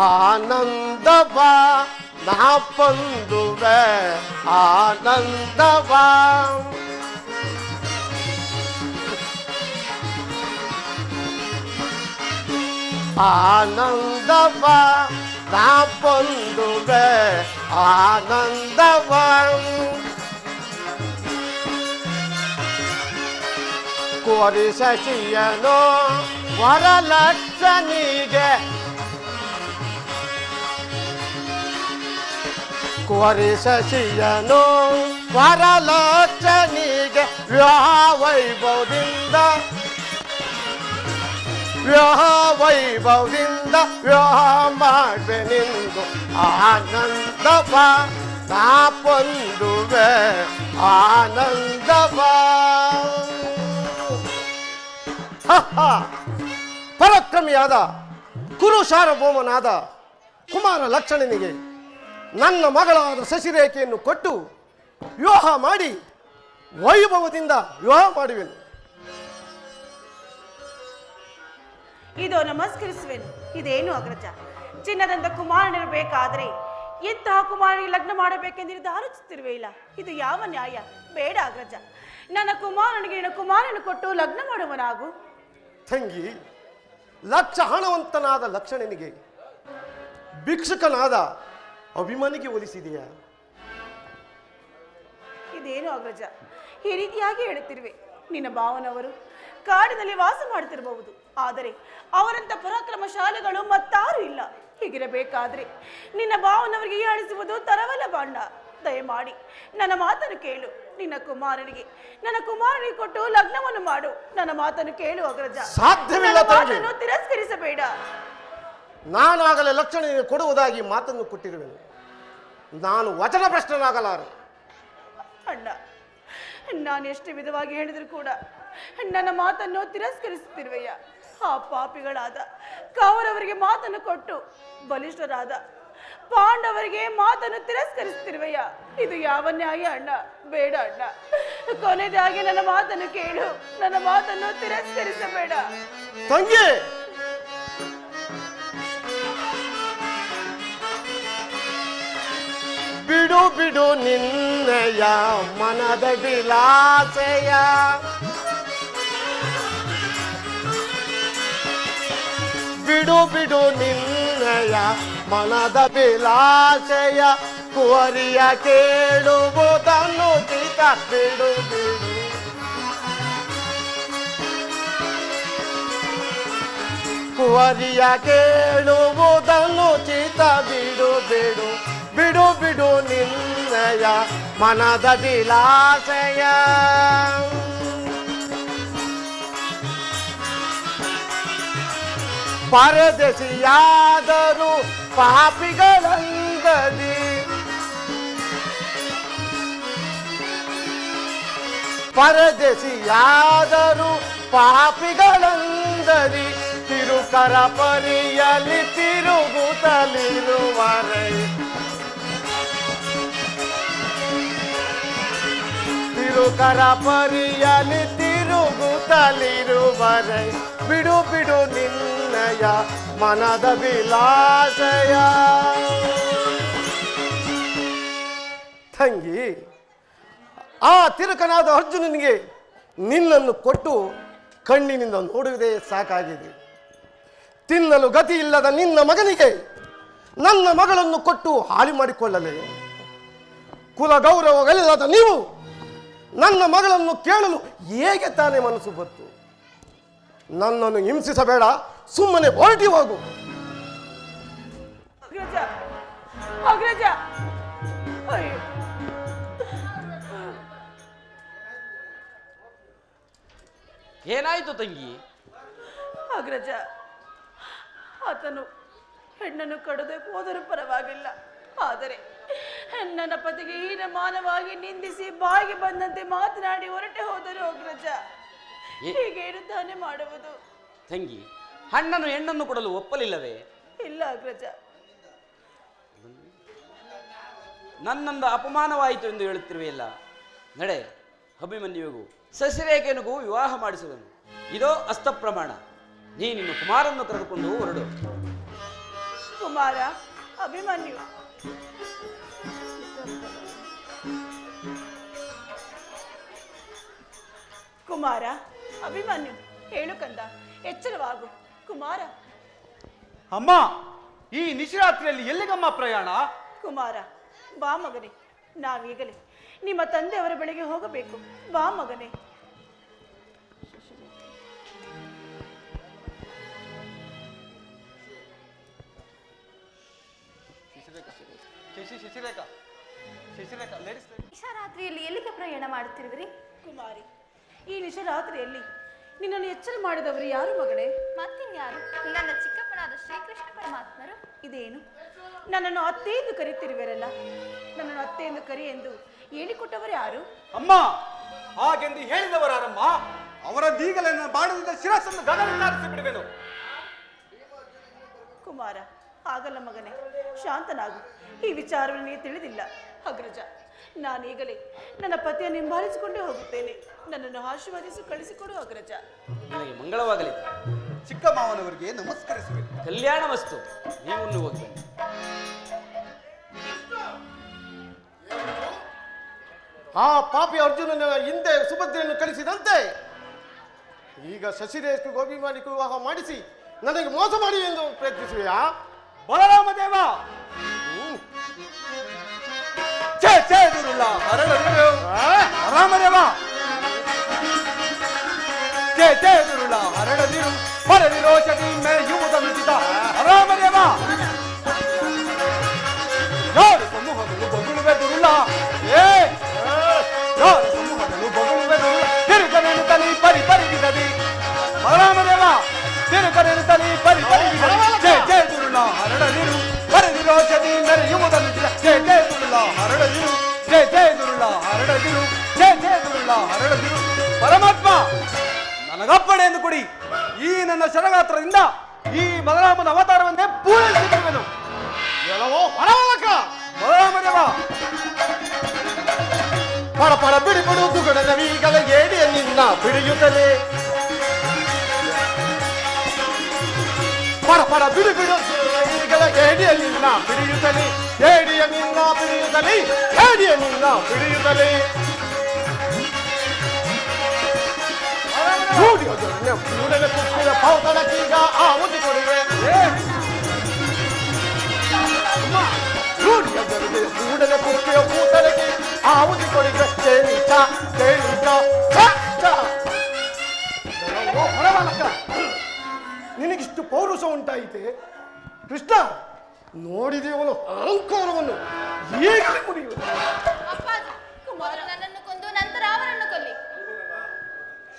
ಆನಂದವ ನಾ ಪೊಂದುವೆ ಆನಂದವ ಆನಂದವ ನಾ ಪೊಂದುವೆ ಆನಂದವ ಕೋರಿ ಶಶಿಯನು ವರಲಕ್ಷಣಿಗೆ ಕೋರಿ ಶಶಿಯನು ವರಲಕ್ಷಣಿಗೆ ವಿವಾಹ ವೈಭವದಿಂದ ವಿವಾಹ ಮಾಡುವೆನೆಂದು ಆನಂದವ ನಾ ಪೊಂದುವೆ ಆನಂದವ. ಪರಾಕ್ರಮಿಯಾದ ಕುರು ಸಾರ್ವಭೌಮನಾದ ಕುಮಾರ ಲಕ್ಷಣನಿಗೆ ನನ್ನ ಮಗಳಾದ ಶಶಿರೇಖೆಯನ್ನು ಕೊಟ್ಟು ವಿವಾಹ ಮಾಡಿ ವೈಭವದಿಂದ ವಿವಾಹ ಮಾಡುವೆನು. ಇದು ನಮಸ್ಕರಿಸುವೆನು. ಇದೇನು ಅಗ್ರಜ, ಚಿನ್ನದಂತ ಕುಮಾರನಿರಬೇಕಾದರೆ ಇಂತಹ ಕುಮಾರನಿಗೆ ಲಗ್ನ ಮಾಡಬೇಕೆಂದು ಆಲೋಚಿಸುತ್ತಿರುವೆ ಇಲ್ಲ. ಇದು ಯಾವ ನ್ಯಾಯ? ಬೇಡ ಅಗ್ರಜ, ನನ್ನ ಕುಮಾರನಿಗೆ ನಿನ್ನ ಕುಮಾರನ ಕೊಟ್ಟು ಲಗ್ನ ಮಾಡುವನಾಗು. ತಂಗಿ, ಲಕ್ಷ ಹಣವಂತನಾದ ಲಕ್ಷಣನಿಗೆ ಭಿಕ್ಷುಕನಾದ ಅಭಿಮನಿಗೆ ಹೋಲಿಸಿದೆಯಾ? ಇದೇನು ಅಗ್ರಜ, ಈ ರೀತಿಯಾಗಿ ಹೇಳುತ್ತಿರುವೆ. ನಿನ್ನ ಭಾವನವರು ಕಾಡಿನಲ್ಲಿ ವಾಸ ಮಾಡುತ್ತಿರಬಹುದು, ಆದರೆ ಅವರಂತ ಪರಾಕ್ರಮಶಾಲಿಗಳು ಮತ್ತಾರು ಇಲ್ಲ. ಹೀಗಿರಬೇಕಾದ್ರೆ ನಿನ್ನ ಭಾವನವರಿಗೆ ಹೀಯಾಳಿಸುವುದು ತರವಲ್ಲ ಬಾಂಡ. ದಯಮಾಡಿ ನನ್ನ ಮಾತನ್ನು ಕೇಳು. ನನ್ನ ಕುಮಾರನಿಗೆ ಕೊಟ್ಟು ಲಗ್ನವನ್ನು ಮಾಡು. ನನ್ನ ಮಾತನ್ನು ಕೇಳು ಅಗ್ರಜ. ಸಾಧ್ಯವಿಲ್ಲ ತಂಗಿ, ತಿರಸ್ಕರಿಸಬೇಡ. ನಾನಾಗಲೇ ಲಕ್ಷಣನಿಗೆ ಕೊಡುವುದಾಗಿ ಮಾತನ್ನು ಕೊಟ್ಟಿರುವೆನು. ನಾನು ವಚನ ಭ್ರಷ್ಟನಾಗಲಾರೆ. ಅಣ್ಣ, ನಾನು ಎಷ್ಟು ವಿಧವಾಗಿ ಹೇಳಿದ್ರು ಕೂಡ ನನ್ನ ಮಾತನ್ನು ತಿರಸ್ಕರಿಸುತ್ತಿರುವೆಯ. ಆ ಪಾಪಿಗಳಾದ ಕೌರವರಿಗೆ ಮಾತನ್ನು ಕೊಟ್ಟು ಬಲಿಷ್ಠರಾದ ಪಾಂಡವರಿಗೆ ಮಾತನ್ನು ತಿರಸ್ಕರಿಸುತ್ತಿರುವೆಯ. ಇದು ಯಾವ ನ್ಯಾಯ ಅಣ್ಣ? ಬೇಡ ಅಣ್ಣ, ಕೊನೆಯದಾಗಿ ನನ್ನ ಮಾತನ್ನು ಕೇಳು. ನನ್ನ ಮಾತನ್ನು ತಿರಸ್ಕರಿಸಬೇಡ ತಂಗಿ. ಬಿಡು ಬಿಡು ನಿನ್ನಯ ಮನದ ವಿಲಾಸೆಯ, ಬಿಡು ಬಿಡು ನಿನ್ನಯ ಮನದ ವಿಲಾಸೆಯ, ಕುವರಿಯ ಕೇಳುವುದನ್ನು ಚಿತ ಬಿಡು ಬಿಡು, ಕುವರಿಯ ಕೇಳುವುದನ್ನು ಚಿತ ಬಿಡು ಬಿಡು, ಬಿಡು ಬಿಡು ನಿನ್ನಯ ಮನದ ವಿಲಾಸೆಯ. ಪರದೇಶಿಯಾದರೂ ಪಾಪಿಗಳಂದದಿ, ಪರದೇಶಿಯಾದರೂ ಪಾಪಿಗಳಂದದಿ, ತಿರುಕರ ಪರಿಯಲಿ ತಿರುಗುತ್ತಲಿರುವರೆ, ತಿರುಕರ ಪರಿಯಲಿ ತಿರುಗುತ್ತಲಿರುವರೆ, ಬಿಡು ಬಿಡು ನಿನ್ನಯ ಮನದ ವಿಲಾಸಯ. ತಂಗಿ, ಆ ತಿರುಕನಾದ ಅರ್ಜುನನಿಗೆ ನಿನ್ನನ್ನು ಕೊಟ್ಟು ಕಣ್ಣಿನಿಂದ ನೋಡುವುದೇ ಸಾಕಾಗಿದೆ. ತಿನ್ನಲು ಗತಿ ಇಲ್ಲದ ನಿನ್ನ ಮಗನಿಗೆ ನನ್ನ ಮಗಳನ್ನು ಕೊಟ್ಟು ಹಾಳಿ ಮಾಡಿಕೊಳ್ಳಲೇ? ಕುಲ ಗೌರವಗಳಿಲ್ಲದ ನೀವು ನನ್ನ ಮಗಳನ್ನು ಕೇಳಲು ಹೇಗೆ ತಾನೇ ಮನಸ್ಸು ಬಂತು? ನನ್ನನ್ನು ಹಿಂಸಿಸಬೇಡ, ಸುಮ್ಮನೆ ಹೊರಟಿ ಹೋಗು. ಅಗ್ರಜ, ಏನಾಯ್ತು ತಂಗಿ? ಅಗ್ರಜ, ಆತನು ಹೆಣ್ಣನ್ನು ಕಡದೆ ಹೋದರೂ ಪರವಾಗಿಲ್ಲ, ಆದರೆ ನನ್ನ ಪತಿಗೆ ಹೀನಮಾನವಾಗಿ ನಿಂದಿಸಿ ಬಾಯಿಗೆ ಬಂದಂತೆ ಮಾತನಾಡಿ ಹೊರಟೆ ಹೋದರು. ಅಗ್ರಜ, ಹೀಗೆ ತಾನೇ ಮಾಡುವುದು? ತಂಗಿ, ಹಣ್ಣನ್ನು ಹೆಣ್ಣನ್ನು ಕೊಡಲು ಒಪ್ಪಲಿಲ್ಲವೇ? ಇಲ್ಲ ಅಗ್ರಜ. ನನ್ನಂದು ಅಪಮಾನವಾಯಿತು ಎಂದು ಹೇಳುತ್ತಿರುವೆಯಲ್ಲ. ನಡೆ, ಅಭಿಮನ್ಯುವಿಗೂ ಶಶಿರೇಖೆನಿಗೂ ವಿವಾಹ ಮಾಡಿಸುವನು. ಇದೋ ಅಸ್ತ ಪ್ರಮಾಣ. ನೀನಿನ್ನು ಕುಮಾರನ್ನು ಕರೆದುಕೊಂಡು ಹೊರಡು. ಕುಮಾರ ಅಭಿಮನ್ಯು, ಕುಮಾರ ಅಭಿಮನ್ಯು, ಹೇಳು ಕಂದ, ಎಚ್ಚರವಾಗು. ಕುಮಾರ. ಅಮ್ಮ, ಈ ನಿಶರಾತ್ರಿಯಲ್ಲಿ ಎಲ್ಲಿಗಮ್ಮ ಪ್ರಯಾಣ? ಕುಮಾರ, ಬಾ ಮಗನೇ, ನಾವೀಗಲೇ ನಿಮ್ಮ ತಂದೆಯವರ ಬಳಿಗೆ ಹೋಗಬೇಕು. ಬಾ ಮಗನೇ. ನಿಶಾರಾತ್ರಿಯಲ್ಲಿ ಎಲ್ಲಿಗೆ ಪ್ರಯಾಣ ಮಾಡುತ್ತಿರುವಿರಿ? ಕುಮಾರಿ, ಈ ನಿಶರಾತ್ರಿಯಲ್ಲಿ ನಿನ್ನನ್ನು ಎಚ್ಚರ ಮಾಡಿದವರು ಯಾರು ಮಗಳೇ? ಮತ್ತಿನ್ಯಾರು? ನನ್ನ ಚಿಕ್ಕಪ್ಪನಾದ ಶ್ರೀಕೃಷ್ಣ ಪರಮಾತ್ಮರು. ಇದೇನು, ನನ್ನನ್ನು ಅತ್ತೆ ಎಂದು ಕರೀತಿರುವಿರಲ್ಲ? ನನ್ನನ್ನು ಅತ್ತೆ ಎಂದು ಕರಿ ಎಂದು ಹೇಳಿಕೊಟ್ಟವರು ಯಾರು? ಅಮ್ಮ, ಹಾಗೆಂದು ಹೇಳಿದವರಾರಮ್ಮ? ಅವರದ್ದೀಗಲೇ ನನ್ನ ಬಾಣದಿಂದ ಶಿರಸ್ಸನ್ನು ಗಗನಕ್ಕಾರಿಸಿ ಬಿಡುವೆನು. ಕುಮಾರ, ಆಗಲ್ಲ ಮಗನೇ, ಶಾಂತನಾಗು. ಈ ವಿಚಾರವನ್ನು ನೀ ತಿಳಿದಿಲ್ಲ. ಅಗ್ರಜ, ನಾನೀಗಲೇ ನನ್ನ ಪತಿಯನ್ನು ಹಿಂಬಾಲಿಸಿಕೊಂಡೇ ಹೋಗುತ್ತೇನೆ. ನನ್ನನ್ನು ಆಶೀರ್ವದಿಸಿ ಕಳಿಸಿಕೊಡು ಅಗ್ರಜ. ನಿನಗೆ ಮಂಗಳವಾಗಲಿ. ಚಿಕ್ಕ ಮಾವನವರಿಗೆ ನಮಸ್ಕರಿಸುವೆ. ಕಲ್ಯಾಣ ವಸ್ತು. ನೀವು ಹೋಗಿ ಬನ್ನಿ. ಆ ಪಾಪಿ ಅರ್ಜುನನ ಹಿಂದೆ ಸುಭದ್ರೆಯನ್ನು ಕಳಿಸಿದಂತೆ ಈಗ ಶಶಿರೇಶ್ಗೂ ಅಭಿಮಾನಿಗೂ ವಿವಾಹ ಮಾಡಿಸಿ ನನಗೆ ಮೋಸ ಮಾಡಿ ಎಂದು ಪ್ರಯತ್ನಿಸುವೆಯಾ? ಬಲರಾಮ ದೇವ, ಜಯ ಜಯ ಗುರುಲ್ಲ ಹರಳದಿರು. ರಾಮದೇವ, ಜಯ ಜಯ ಗುರುಲ್ಲ ಹರಳದಿರು. ಪರವಿರೋಷದಿ ಮೆರೆಯುವುದನುಚಿತ. ರಾಮದೇವ, ಯಾರು ಸಮೂಹಗಳು ಬಗುಳುವೆ ದುರುಳ. ಯಾರು ಸಮೂಹಗಳು ಬಗುಳುವೆ ದುರುಳ. ತಿರುಗನೆನು ತಲಿ ಪರಿ ಪರಿಗಿದದಿ. ರಾಮದೇವ, ತಿರುಗನೆನು ತಲಿ ಪರಿ ಪರಿಗಿದದಿ. ಜಯ ಜಯ ಗುರುಳ ಹರಳದಿರು. ಪರವಿರೋಷದಿ ಮೆರೆಯುವುದನುಚಿತ. ಜಯ ಜಯ ಗುರುಳ ಹರಳದಿರು. ಜಯ ಜಯ ಗುರುಳ ಹರಳದಿರು. ಜಯ ಜಯ ಗುರುಳ ಹರಳದಿರು. ಪರಮಾತ್ಮ, ನನಗಪ್ಪಣೆ ಎಂದು ಕೊಡಿ. ಈ ನನ್ನ ಶರಗಾತ್ರದಿಂದ ಈ ಬಲರಾಮನ ಅವತಾರವನ್ನೇ ಪೂರೈಸಿರುವೆನು. ಎಲ್ಲವೋ ಹೊರವಲಕ ಬಲರಾಮದೇವ, ಪರ ಪರ ಬಿಡಿಬಿಡು ದುಗಡದ ವೀಗಲ ಏಡಿಯ ನಿನ್ನ ಬಿಡಿಯುತ್ತಲೇ. ಪರ ಪರ ಬಿಡಿಬಿಡು ಈಗಲ ಏಡಿಯ ನಿನ್ನ ಬಿಡಿಯುತ್ತಲೇ. ಏಡಿಯ ನಿನ್ನ ಬಿಡಿಯುತ್ತಲೇ. ಏಡಿಯ ನಿನ್ನ ಬಿಡಿಯುತ್ತಲೇ. ಕೂಡಲೇ ಕುಕ್ಕಿದ ಪೌತಣಕ್ಕೀಗ ಆಹುತಿ ಕೊಡುವೆ. ಕೂಡಲೇ ಕುಕ್ಕಿಯ ಕೂತಲಕ್ಕೆ ಆಹುತಿ ಕೊಡಿಗೆ. ಕೇಳಿಕ ಕೇಳಿಕ ಹೊರವಲಕ. ನಿನಗಿಷ್ಟು ಪೌರುಷ ಉಂಟಾಯಿತೆ ಕೃಷ್ಣ. ನೋಡಿದೆಯವನು ಅಹಂಕಾರವನ್ನು ಈಗಲೇ ಮುರಿಯುವುದು. ಅಪ್ಪಾಜಿ, ಕುಮಾರ ನನ್ನನ್ನು ಕೊಂದು ನಂತರ ಅವರನ್ನು ಕೊಲ್ಲಿ.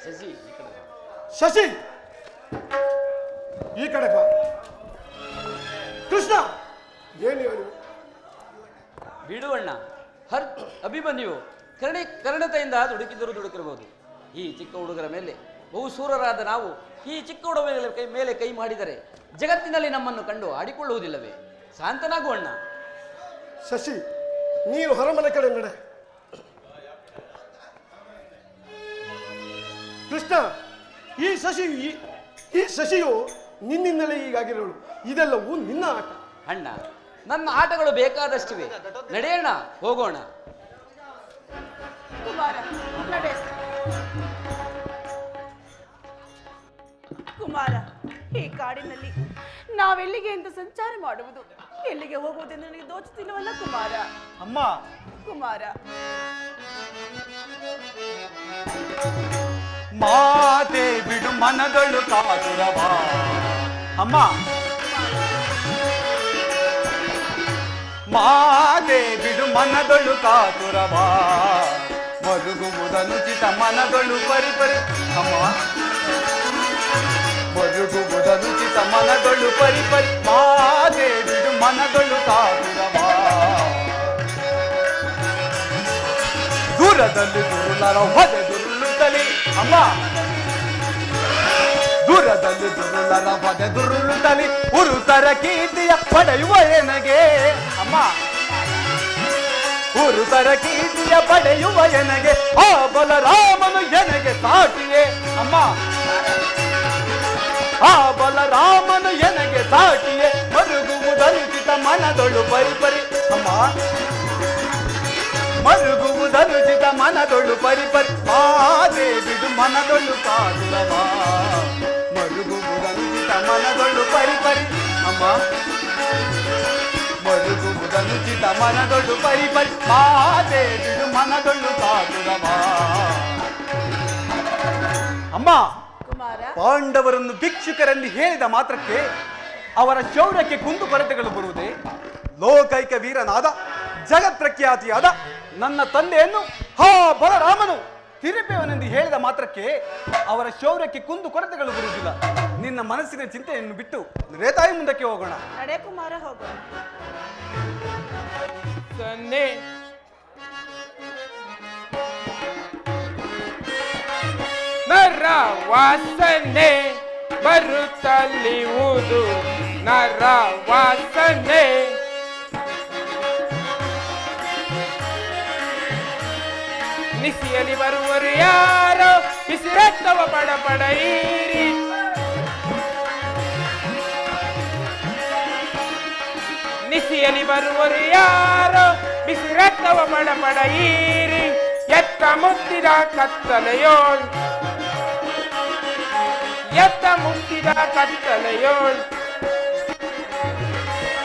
ಶಶಿ, ಈ ಕಡೆ ಬಾ. ಶಶಿ, ಈ ಕಡೆ ಬಾ. ಕೃಷ್ಣ, ಏನು ಹೇಳು? ಬಿಡುವಣ್ಣ. ಅಭಿಮನ್ಯು ಕರ್ಣತೆಯಿಂದ ದುಡುಕಿರಬಹುದು. ಈ ಚಿಕ್ಕ ಹುಡುಗರ ಮೇಲೆ ಬಹುಸೂರರಾದ ನಾವು ಈ ಚಿಕ್ಕ ಹುಡುಗರ ಮೇಲೆ ಕೈ ಮಾಡಿದರೆ ಜಗತ್ತಿನಲ್ಲಿ ನಮ್ಮನ್ನು ಕಂಡು ಆಡಿಕೊಳ್ಳುವುದಿಲ್ಲವೇ? ಶಾಂತನಾಗುವಣ್ಣ. ಶಶಿ, ನೀನು ಹೊರಮನೆ ಕಡೆ ನಡೆ. ಕೃಷ್ಣ, ಈ ಶಶಿಯು ನಿನ್ನಿಂದಲೇ ಹೀಗಾಗಿರೋಳು. ಇದೆಲ್ಲವೂ ನಿನ್ನ ಆಟ. ಅಣ್ಣ, ನನ್ನ ಆಟಗಳು ಬೇಕಾದಷ್ಟಿವೆ. ನಡೆಯೋಣ, ಹೋಗೋಣ. ಕುಮಾರ, ನಡೆ. ಕುಮಾರ, ಈ ಕಾಡಿನಲ್ಲಿ ನಾವೆಲ್ಲಿಗೆ ಎಂದು ಸಂಚಾರ ಮಾಡುವುದು? ಎಲ್ಲಿಗೆ ಹೋಗುವುದೆಂದು ನನಗೆ ದೋಚುತ್ತಿಲ್ಲವಲ್ಲ ಕುಮಾರ. ಅಮ್ಮ, ಕುಮಾರ, ಮಾತೆ ಬಿಡು ಮನದೊಳು ಕಾದುರವ. ಅಮ್ಮ, ಮಾತೆ ಬಿಡು ಮನದೊಳು ಕಾದುರವ. ಮರುಗುವುದನುಚಿತ ಮನದೊಳು ಪರಿ ಪರಿ. ಅಮ್ಮ, ಮರುಗುವುದನುಚಿತ ಮನದೊಳು ಪರಿ ಪರಿ. ಮಾತೆ ಬಿಡು ಮನದೊಳು ಕಾದುರವ. ದೂರದಲ್ಲಿ ದುರುಳರ ಹೊದೆ ದುರುಳುತ್ತಲಿ. ಅಮ್ಮ, ದೂರದಲ್ಲಿ ದುರುಳರ ಹೊದೆ ದುರುಳುತ್ತಲಿ. ಉರುತರ ಕೀರ್ತಿಯ ಪಡೆಯುವ ಎನಗೆ. ಅಮ್ಮ, ಉರುತರ ಕೀರ್ತಿಯ ಪಡೆಯುವ ಎನಗೆ. ಆ ಬಲರಾಮನು ಎನಗೆ ಸಾಟಿಯೇ. ಅಮ್ಮ, ಆ ಬಲರಾಮನು ಎನಗೆ ಸಾಟಿಯೇ ಮರುಗುವುದನುಚಿತ ಮನದೊಳು ಪರಿಪರಿ ಅಮ್ಮ ಮರುಗುವುದನುಚಿತ ಮನದೊಳು ಪರಿಪರಿ ಮಾದೇ ಬಿಡು ಮನದೊಳು ಕಾದುರವ ಮರುಗುವುದನುಚಿತ ಮನದೊಳು ಪರಿಪರಿ ಅಮ್ಮ ಮರುಗುವುದನುಚಿತ ಮನದೊಳು ಪರಿಪರಿ ಮಾದೇ ಬಿಡು ಮನದೊಳು ಕಾದುರವ ಅಮ್ಮ ಕುಮಾರ, ಪಾಂಡವರನ್ನು ಭಿಕ್ಷುಕರಲ್ಲಿ ಹೇಳಿದ ಮಾತ್ರಕ್ಕೆ ಅವರ ಶೌರ್ಯಕ್ಕೆ ಕುಂದು ಕೊರತೆಗಳು ಬರುವುದೇ? ಲೋಕೈಕ ವೀರನಾದ ಜಗತ್ಪ್ರಖ್ಯಾತಿಯಾದ ನನ್ನ ತಂದೆಯನ್ನು ಹಾ ಬಲರಾಮನು ತಿರುಪೆಯವನೆಂದು ಹೇಳಿದ ಮಾತ್ರಕ್ಕೆ ಅವರ ಶೌರ್ಯಕ್ಕೆ ಕುಂದು ಕೊರತೆಗಳು ಬರುವುದಿಲ್ಲ. ನಿನ್ನ ಮನಸ್ಸಿನ ಚಿಂತೆಯನ್ನು ಬಿಟ್ಟು ರೇತಾಯಿ ಮುಂದಕ್ಕೆ ಹೋಗೋಣ. ನಡೆ ಕುಮಾರ, ಹೋಗೋಣ. ಸನ್ನೆ ನರ ವಾಸನೆ ಬರುತ್ತಲಿಯುವುದು ನರ ವಾಸನೆ ನಿಸಿಯಲಿ ಬರುವರು ಯಾರೋ ಬಿಸಿರತ್ತವ ಪಡಪಡೀರಿ ನಿಸಿಯಲಿ ಬರುವರು ಯಾರೋ ಬಿಸಿರತ್ತವ ಪಡಪಡೀರಿ ಎತ್ತ ಮುತ್ತಿದ ಕತ್ತಲೆಯೋಳ್ ಎತ್ತ ಮುತ್ತಿದ ಕತ್ತಲೆಯೋಳ್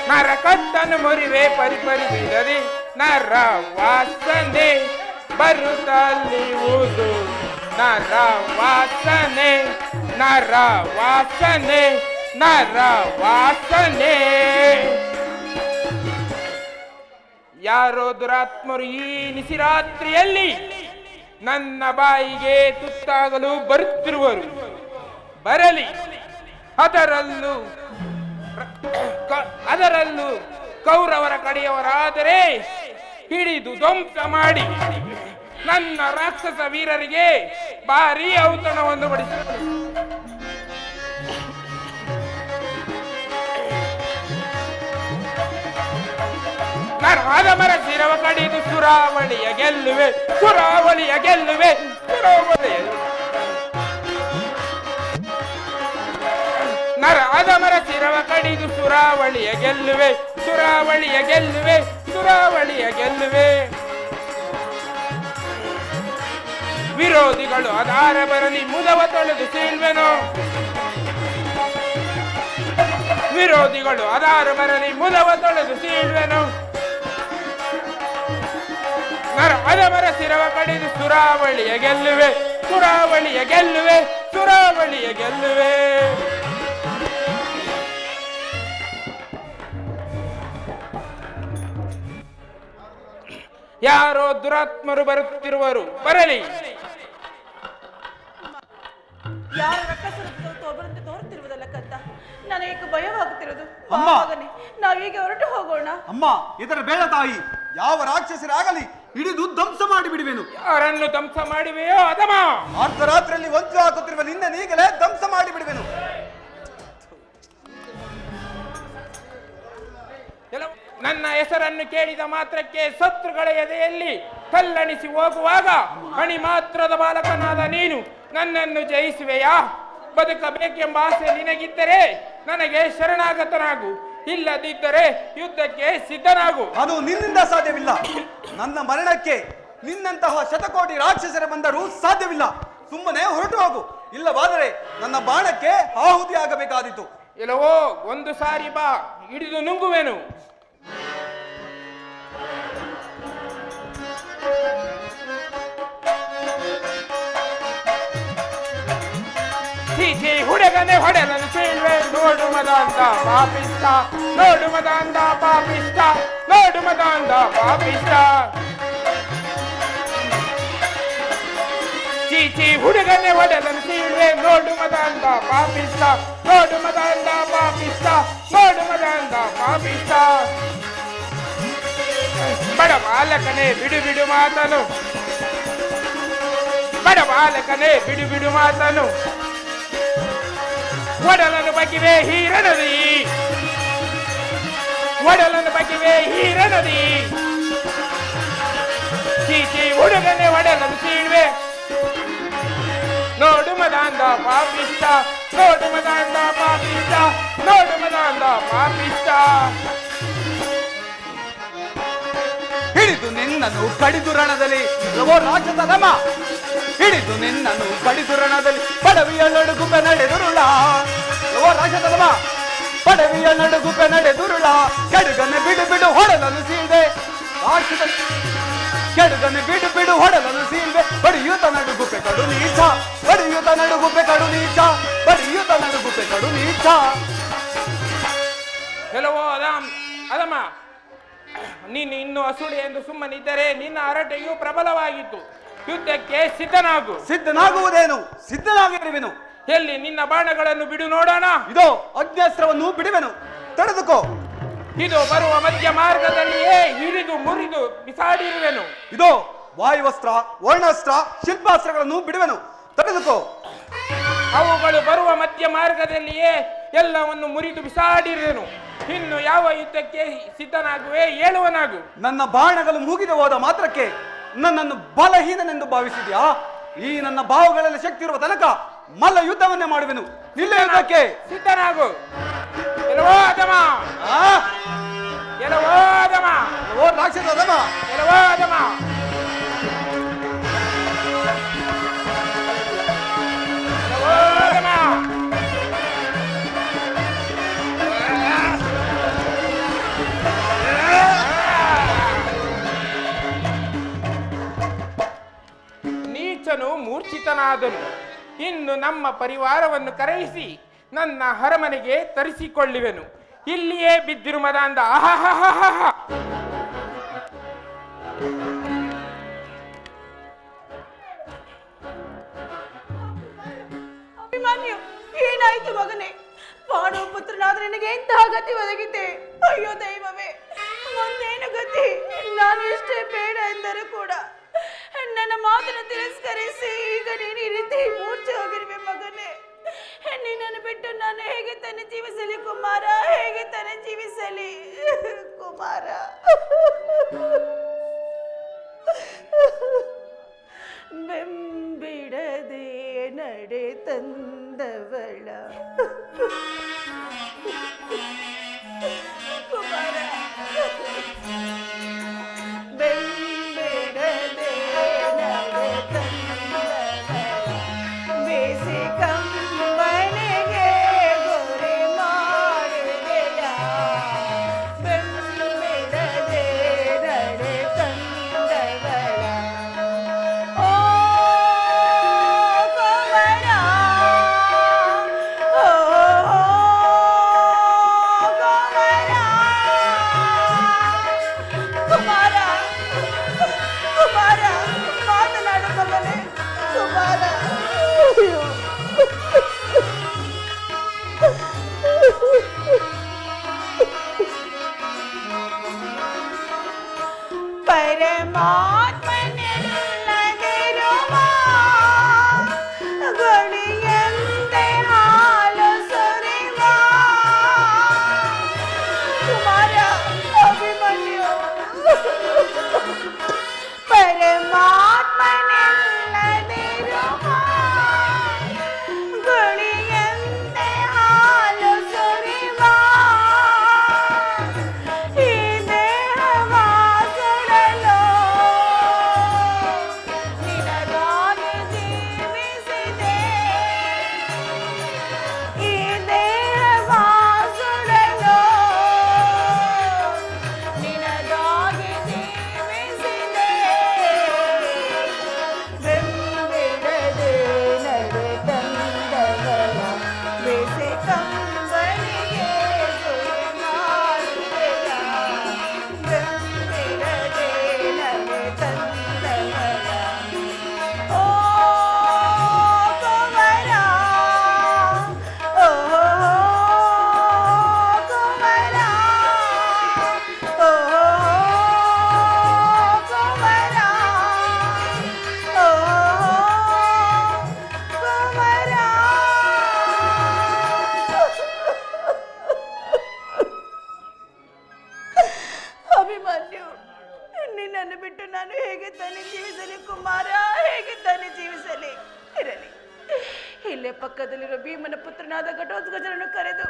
ನರ ಕತ್ತನು ಮುರಿವೆ ಪರಿಪರಿ ಬಿಡದೆ ನರ ವಾಸನೆ ಬರುತ್ತಲಿಯುವುದು ನರ ವಾಸನೆ ನರ ವಾಸನೆ ನರ ವಾಸನೆ ಯಾರೋ ದುರಾತ್ಮರು ಈ ನಿಸಿರಾತ್ರಿಯಲ್ಲಿ ನನ್ನ ಬಾಯಿಗೆ ತುತ್ತಾಗಲು ಬರುತ್ತಿರುವರು. ಬರಲಿ, ಅದರಲ್ಲೂ ಕೌರವರ ಕಡೆಯವರಾದರೆ ಹಿಡಿದು ಧ್ವಂಸ ಮಾಡಿ ನನ್ನ ರಾಕ್ಷಸ ವೀರರಿಗೆ ಭಾರೀ ಔತಣವನ್ನು ಬಡಿಸಿದರು. ನರವಾದ ಮರ ಶಿರವ ಕಡಿದು ಸುರಾವಳಿಯ ಗೆಲ್ಲುವೆ ಸುರಾವಳಿಯ ಗೆಲ್ಲುವೆ ಸುರಾವಳಿಯ ನರವಾದ ಮರ ಶಿರವ ಕಡಿದು ಸುರಾವಳಿಯ ಗೆಲ್ಲುವೆ ಸುರಾವಳಿಯ ಗೆಲ್ಲುವೆ ಸುರಾವಳಿಯ ಗೆಲ್ಲುವೆ. ವಿರೋಧಿಗಳು ಆಧಾರ ಬರಲಿ ಮುದವ ತೊಳೆದು ಸೀಳ್ವೆನು ವಿರೋಧಿಗಳು ಆಧಾರ ಬರಲಿ ಮುದವ ತೊಳೆದು ಸೀಳ್ವೆನು ನರ ಅದಮರ ಶಿರವ ಕಡಿದು ಸುರಾವಳಿಯ ಗೆಲ್ಲುವೆ ಸುರಾವಳಿಯ ಗೆಲ್ಲುವೆ ಸುರಾವಳಿಯ ಗೆಲ್ಲುವೆ. ಯಾರೋ ದುರಾತ್ಮರು ಬರುತ್ತಿರುವರು, ಬರಲಿ. ಯಾರು ರಕ್ಕಸರು ಒಬ್ಬರಂತೆ ತೋರುತ್ತಿರುವುದಲ್ಲ ಕಂತ, ನನಗೆ ಭಯವಾಗುತ್ತಿರುವುದು. ಅಮ್ಮ, ಮಗನೇ, ನಾವೀಗ ಹೊರಟು ಹೋಗೋಣ. ಅಮ್ಮ, ಇದರ ಬೇಡ ತಾಯಿ. ಯಾವ ರಾಕ್ಷಸರಾಗಲಿ ಹಿಡಿದು ಧ್ವಂಸ ಮಾಡಿ ಬಿಡುವೆನು. ಯಾರನ್ನು ಧ್ವಂಸ ಮಾಡಿವೆಯೋ ಅದಮ ಅರ್ಧರಾತ್ರಿಯಲ್ಲಿ ವಂಚು ಹಾಕುತ್ತಿರುವ ನಿನ್ನ ನೀಗಲೇ ಧ್ವಂಸ ಮಾಡಿ ಬಿಡುವೆನು. ನನ್ನ ಹೆಸರನ್ನು ಕೇಳಿದ ಮಾತ್ರಕ್ಕೆ ಶತ್ರುಗಳ ಎದೆಯಲ್ಲಿ ಕಲ್ಲಣಿಸಿ ಹೋಗುವಾಗ ಮಣಿ ಮಾತ್ರದ ಬಾಲಕನಾದ ನೀನು ನನ್ನನ್ನು ಜಯಿಸುವೆಯಾ? ಬದುಕಬೇಕೆಂಬ ಆಸೆ ನಿನಗಿದ್ದರೆ ನನಗೆ ಶರಣಾಗತನಾಗು, ಇಲ್ಲದಿದ್ದರೆ ಯುದ್ಧಕ್ಕೆ ಸಿದ್ಧನಾಗು. ಅದು ನಿನ್ನಿಂದ ಸಾಧ್ಯವಿಲ್ಲ. ನನ್ನ ಮರಣಕ್ಕೆ ನಿನ್ನಂತಹ ಶತಕೋಟಿ ರಾಕ್ಷಸರ ಬಂದರೂ ಸಾಧ್ಯವಿಲ್ಲ. ಸುಮ್ಮನೆ ಹೊರಟು ಹೋಗು, ಇಲ್ಲವಾದರೆ ನನ್ನ ಬಾಣಕ್ಕೆ ಆಹುತಿ ಆಗಬೇಕಾದೀತು. ಇಲ್ಲವೋ ಒಂದು ಸಾರಿ ಬಾ, ಹಿಡಿದು ನುಂಗುವೆನು. ಚೀಚಿ ಹುಡುಗನೆ ಹೊಡೆಲನು ಸೀಳ್ವೆ ನೋಡು ಮದಾಂದ ಪಾಪಿಷ್ಟ ನೋಡು ಮದಾಂದ ಪಾಪಿಷ್ಟ ನೋಡು ಮದಾಂದ ಪಾಪಿಷ್ಟ. ಚೀಚಿ ಹುಡುಗನೆ ಹೊಡೆಲನು ಸೀಳ್ವೆ ನೋಡು ಮದಾಂದ ಪಾಪಿಷ್ಟ ನೋಡು ಮದಾಂದ ಪಾಪಿಷ್ಟ ನೋಡು ಮದಾಂದ ಪಾಪಿಷ್ಟ. ಬಡ ಬಾಲಕನೇ ಬಿಡು ಬಿಡು ಮಾತನು ಬಡ ಬಾಲಕನೇ ಬಿಡು ಬಿಡು ಮಾತನು ಒಡಲನ್ನು ಬಗ್ಗಿವೆ ಹೀರನದಿ ಒಡಲನ್ನು ಬಗ್ಗಿವೆ ಹೀರನದಿ. ಚೀಚಿ ಹುಡುಗನೆ ಒಡಲನ್ನು ಸೀಳ್ವೆ ನೋಡು ಮದಾಂದ ಪಾಪಿಷ್ಟ ನೋಡು ಮದಾಂದ ಅಂದ ಪಾಪಿಷ್ಟ. ಹಿಡಿದು ನಿನ್ನನ್ನು ಕಡಿದು ರಣದಲ್ಲಿ ಲವೋ ರಾಕ್ಷಸ ನಮ ಹಿಡಿದು ನಿನ್ನನ್ನು ಕಡಿದು ರಣದಲ್ಲಿ ಪಡವಿಯ ನಡುಗುಪ್ಪೆ ನಡೆದುರುಳ ಲವೋ ರಾಕ್ಷಸ ನಮ ಪಡವಿಯ ನಡುಗುಪ್ಪೆ ನಡೆದುರುಳ ಕೆಡುಗನ್ನು ಬಿಡು ಬಿಡು ಹೊಡೆದನು ಸೀಳ್ದೆ ರಾಕ್ಷಸ ಕೆಡುಗನ್ನು ಬಿಡು ಬಿಡು ಹೊಡೆದನು ಸೀಳ್ದೆ ಬಡಿಯೂತ ನಡುಗುಪ್ಪೆ ಕಡು ನೀಚ ಬಡಿಯೂತ ನಡುಗುಪ್ಪೆ ಕಡು ನೀಚ ಬಡಿಯೂತ ನಡುಗುಪ್ಪೆ ಕಡು ನೀಚ. ಕೆಲವೋ ಅದಮ್ಮ, ನೀನು ಇನ್ನು ಅಸುಳಿ ಎಂದು ಸುಮ್ಮನಿದ್ದರೆ ನಿನ್ನ ಹರಟೆಯು ಪ್ರಬಲವಾಗಿತ್ತು. ಯುದ್ಧಕ್ಕೆ ಸಿದ್ಧನಾಗು. ಸಿದ್ಧನಾಗುವುದೇನು? ಸಿದ್ಧನಾಗಿರುವೆನು. ಎಲ್ಲಿ ನಿನ್ನ ಬಾಣಗಳನ್ನು ಬಿಡು ನೋಡೋಣ. ಇದೋ ಅಗ್ನಾಸ್ತ್ರವನ್ನು ಬಿಡುವೆನು, ತಡೆದುಕೋ. ಇದು ಬರುವ ಮಧ್ಯ ಮಾರ್ಗದಲ್ಲಿಯೇ ಹಿರಿದು ಮುರಿದು ಬಿಸಾಡಿರುವೆನು. ಇದೋ ವಾಯುವಸ್ತ್ರ, ವರ್ಣಾಸ್ತ್ರ, ಶಿಲ್ಪಾಸ್ತ್ರಗಳನ್ನು ಬಿಡುವೆನು, ತಡೆದುಕೋ. ಅವುಗಳು ಬರುವ ಮಧ್ಯ ಮಾರ್ಗದಲ್ಲಿಯೇ ಎಲ್ಲವನ್ನು ಮುರಿದು ಬಿಸಾಡಿರುವೆನು. ಇನ್ನು ಯಾವ ಯುದ್ಧಕ್ಕೆ ಸಿದ್ಧನಾಗುವೆ ಹೇಳುವನಾಗು. ನನ್ನ ಬಾಣಗಳು ಮುಗಿದು ಹೋದ ಮಾತ್ರಕ್ಕೆ ನನ್ನನ್ನು ಬಲಹೀನನೆಂದು ಭಾವಿಸಿದ್ಯಾ? ಈ ನನ್ನ ಬಾಹುಗಳಲ್ಲಿ ಶಕ್ತಿ ಇರುವ ತನಕ ಮಲ್ಲ ಯುದ್ಧವನ್ನೇ ಮಾಡುವೆನು. ನಿಲ್ಲ ಯುದ್ಧಕ್ಕೆ ಸಿದ್ಧನಾಗು. ಎಲ್ಲವೋ ಅದಮ, ಎಲ್ಲವೋ ಅದಮ, ಓ ರಾಕ್ಷಸ ಅದಮ, ಎಲ್ಲವೋ ಅದಮ. ನೀಚನು ಮೂರ್ಛಿತನಾದನು. ಇನ್ನು ನಮ್ಮ ಪರಿವಾರವನ್ನು ಕರೆಯಿಸಿ ನನ್ನ ಅರಮನೆಗೆ ತರಿಸಿಕೊಳ್ಳುವೆನು. ಇಲ್ಲಿಯೇ ಬಿದ್ದಿರು ಮದಾಂಧ. ಆಹಾಹಾಹಾಹಾ. ಅಭಿಮನ್ಯು, ಏನಾಯ್ತು ಮಗನೇ? ಪಾಂಡವ ಪುತ್ರನಾದ್ರೆ ನಿನಗೆ ಎಂತಹ ಗತಿ ಒದಗಿದೆ? ಅಯ್ಯೋ ದೈವವೇ, ಮುಂದೇನು ಗತಿ? ನಾನು ಎಷ್ಟೇ ಬೇಡ ಎಂದರೂ ಕೂಡ ನನ್ನ ಮಾತನ್ನು ತಿರಸ್ಕರಿಸಿ ಈಗ ನೀನು ಈ ರೀತಿ ಮೂರ್ಛೆ ಹೋಗಿರುವೆ ಮಗನೇ. ನಿನ್ನನ್ನು ಬಿಟ್ಟು ನಾನು ಹೇಗೆ ತಾನೇ ಜೀವಿಸಲಿ ಕುಮಾರ? ಹೇಗೆ ತಾನೇ ಜೀವಿಸಲಿ ಕುಮಾರ? ಬೆಂಬಿಡದೆ ನಡೆ ತಂದವಳ ಕುಮಾರ, ಬೆಂಬಿಡದೆ ನಡೆ ತಂದವಳ ಬೇಸಿ ಕಂಬನಿಗೆ ಗುರಿ ಮಾಡುವೆಯ. ಬೆಂಬಿಡದೆ ನಡೆ ತಂದವಳ ಓ ಕುಮಾರ, ಓ ಕುಮಾರ, ಕುಮಾರ, ಕುಮಾರ, ಮಾತನಾಡು ಮಗನೇ ಕುಮಾರ. ಪರಮಾತ್ಮನೆಲ್ಲದಿರುವ ಗಣಿಯಂತೆ ಹಾಲು ಸುರಿವ ಕುಮಾರ ಅಭಿಮನ್ಯು. ಪರಮಾತ್ಮನೆಲ್ಲದಿರುವ ಗಣಿಯಂತೆ ಹಾಲು ಸುರಿವ ಈ ದೇಹವ ಸುಡಲು ನಿನಗಾಗಿ ಜೀವಿಸಿದೆ. ಈ ದೇಹವ ಸುಡಲು ನಿನಗಾಗಿ ಜೀವಿಸಿದೆ. ಬೆಂಬಿಡದೆ ನಡೆ ತಂದವಳ ಬೇಸೆ ಕಂಬನಿಗೆ ಗುರಿ ಮಾಡುವೆಯ. ಬೆಂಬಿಡದೆ ನಡೆ ತಂದವಳ ಓ ಕುಮಾರ, ಓ ಕುಮಾರ, ಓ ಕುಮಾರ, ಓ ಕುಮಾರ. ಅಭಿಮನ್ಯು, ನಿನ್ನನ್ನು ಬಿಟ್ಟು ನಾನು ಹೇಗೆ ತಾನೇ ಜೀವಿಸಲಿ ಕುಮಾರ? ಹೇಗೆ ತಾನೇ ಜೀವಿಸಲಿ? ಇರಲಿ, ಇಲ್ಲೇ ಪಕ್ಕದಲ್ಲಿರೋ ಭೀಮನ ಪುತ್ರನಾದ ಘಟೋತ್ಕಚರನ್ನು ಕರೆದು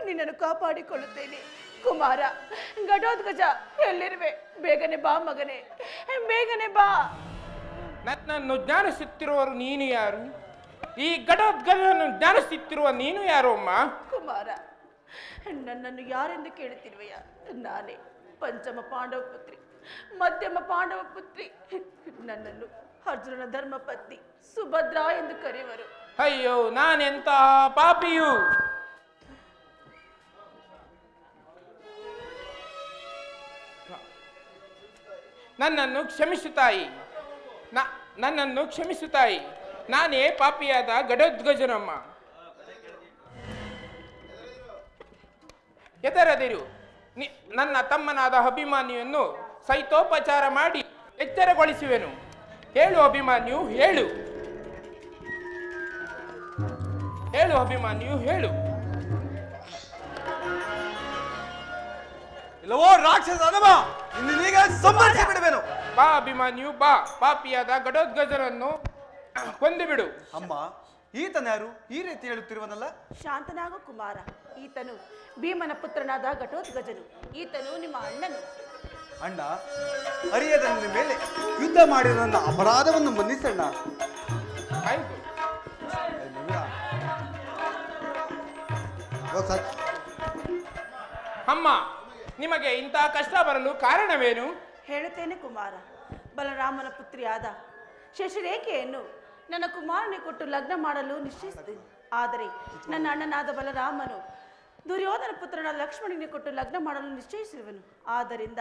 ನಿನ್ನನ್ನು ಕಾಪಾಡಿಕೊಳ್ಳುತ್ತೇನೆ. ಕುಮಾರ, ಘಟೋತ್ಕಚ ಎಲ್ಲಿರುವೆ? ಬೇಗನೆ ಬಾ ಮಗನೇ, ಬೇಗನೆ ಬಾ. ನನ್ನನ್ನು ಜ್ಞಾನಿಸುತ್ತಿರುವರು ನೀನು ಯಾರು? ಈ ಘಟೋತ್ಕಚನನ್ನು ಜ್ಞಾನಿಸುತ್ತಿರುವ ನೀನು ಯಾರು ಅಮ್ಮ? ಕುಮಾರ, ನನ್ನನ್ನು ಯಾರೆಂದು ಕೇಳುತ್ತಿರುವೆಯ? ನಾನೇ ಪಂಚಮ ಪಾಂಡವ ಪುತ್ರಿ, ಮಧ್ಯಮ ಪಾಂಡವ ಪುತ್ರಿ. ನನ್ನನ್ನು ಅರ್ಜುನನ ಧರ್ಮ ಪತ್ನಿ ಸುಭದ್ರಾ ಎಂದು ಕರೆಯುವರು. ಅಯ್ಯೋ, ನಾನೆಂತ ಪಾಪಿಯು! ನನ್ನನ್ನು ಕ್ಷಮಿಸು ತಾಯಿ, ನನ್ನನ್ನು ಕ್ಷಮಿಸು ತಾಯಿ. ನಾನೇ ಪಾಪಿಯಾದ ಘಟೋತ್ಕಚನಮ್ಮ. ಎದರದಿರು. ನನ್ನ ತಮ್ಮನಾದ ಅಭಿಮಾನಿಯನ್ನು ಸೈತೋಪಚಾರ ಮಾಡಿ ಎಚ್ಚರಗೊಳಿಸುವೆನು. ಹೇಳು ಅಭಿಮಾನ್ಯು, ಹೇಳು. ಹೇಳು ಅಭಿಮಾನ್ಯು, ಹೇಳು. ಇಲ್ಲವೋ ರಾಕ್ಷಸ ಅನಮ, ಇನ್ನೀಗ ಸಂಹರಿಸಿ ಬಿಡುವೆನು. ಬಾ ಅಭಿಮಾನ್ಯು, ಬಾ. ಪಾಪಿಯಾದ ಘಟೋತ್ಕಚನನ್ನು ಕೊಂದು ಬಿಡು. ಅಮ್ಮ, ಈತನ್ಯಾರು ಈ ರೀತಿ ಹೇಳುತ್ತಿರುವನಲ್ಲ? ಶಾಂತನಾಗು ಕುಮಾರ. ಈತನು ಭೀಮನ ಪುತ್ರನಾದ ಘಟೋತ್ಕಚನು. ಈತನು ನಿಮ್ಮ ಅಣ್ಣನು. ಅಣ್ಣ, ಅರಿಯದ ನನ್ನ ಮೇಲೆ ಯುದ್ಧ ಮಾಡಿದ ನನ್ನ ಅಪರಾಧವನ್ನು ಮನ್ನಿಸಣ್ಣ. ಆಯ್ತು. ಅಮ್ಮ, ನಿಮಗೆ ಇಂತಹ ಕಷ್ಟ ಬರಲು ಕಾರಣವೇನು? ಹೇಳುತ್ತೇನೆ ಕುಮಾರ. ಬಲರಾಮನ ಪುತ್ರಿಯಾದ ಶಶಿರೇಖೆಯನ್ನು ನನ್ನ ಕುಮಾರನಿಗೆ ಕೊಟ್ಟು ಲಗ್ನ ಮಾಡಲು ನಿಶ್ಚಯಿಸಿದೆನು. ಆದರೆ ನನ್ನ ಅಣ್ಣನಾದ ಬಲರಾಮನು ದುರ್ಯೋಧನ ಪುತ್ರನ ಲಕ್ಷ್ಮಣನಿಗೆ ಕೊಟ್ಟು ಲಗ್ನ ಮಾಡಲು ನಿಶ್ಚಯಿಸಿರುವನು. ಆದ್ದರಿಂದ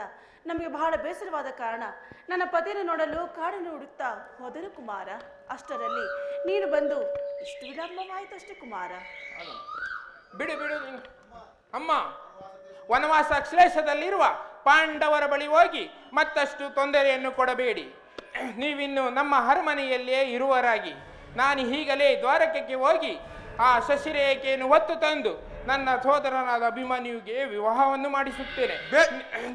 ನಮಗೆ ಬಹಳ ಬೇಸರವಾದ ಕಾರಣ ನನ್ನ ಪತಿಯನ್ನು ನೋಡಲು ಕಾಡನ್ನು ಹುಡುಕ್ತಾ ಹೋದನು ಕುಮಾರ. ಅಷ್ಟರಲ್ಲಿ ನೀನು ಬಂದು ಇಷ್ಟು ವಿಳಂಬವಾಯಿತಷ್ಟೇ ಕುಮಾರ. ಬಿಡು ಬಿಡು ಅಮ್ಮ. ವನವಾಸ ಕ್ಲೇಶದಲ್ಲಿರುವ ಪಾಂಡವರ ಬಳಿ ಹೋಗಿ ಮತ್ತಷ್ಟು ತೊಂದರೆಯನ್ನು ಕೊಡಬೇಡಿ. ನೀವಿನ್ನು ನಮ್ಮ ಅರಮನೆಯಲ್ಲಿಯೇ ಇರುವರಾಗಿ. ನಾನು ಈಗಲೇ ದ್ವಾರಕಕ್ಕೆ ಹೋಗಿ ಆ ಶಶಿರೇಖೆಯನ್ನು ಹೊತ್ತು ತಂದು ನನ್ನ ಸೋದರನಾದ ಅಭಿಮನ್ಯುವಿಗೆ ವಿವಾಹವನ್ನು ಮಾಡಿಸುತ್ತೇನೆ.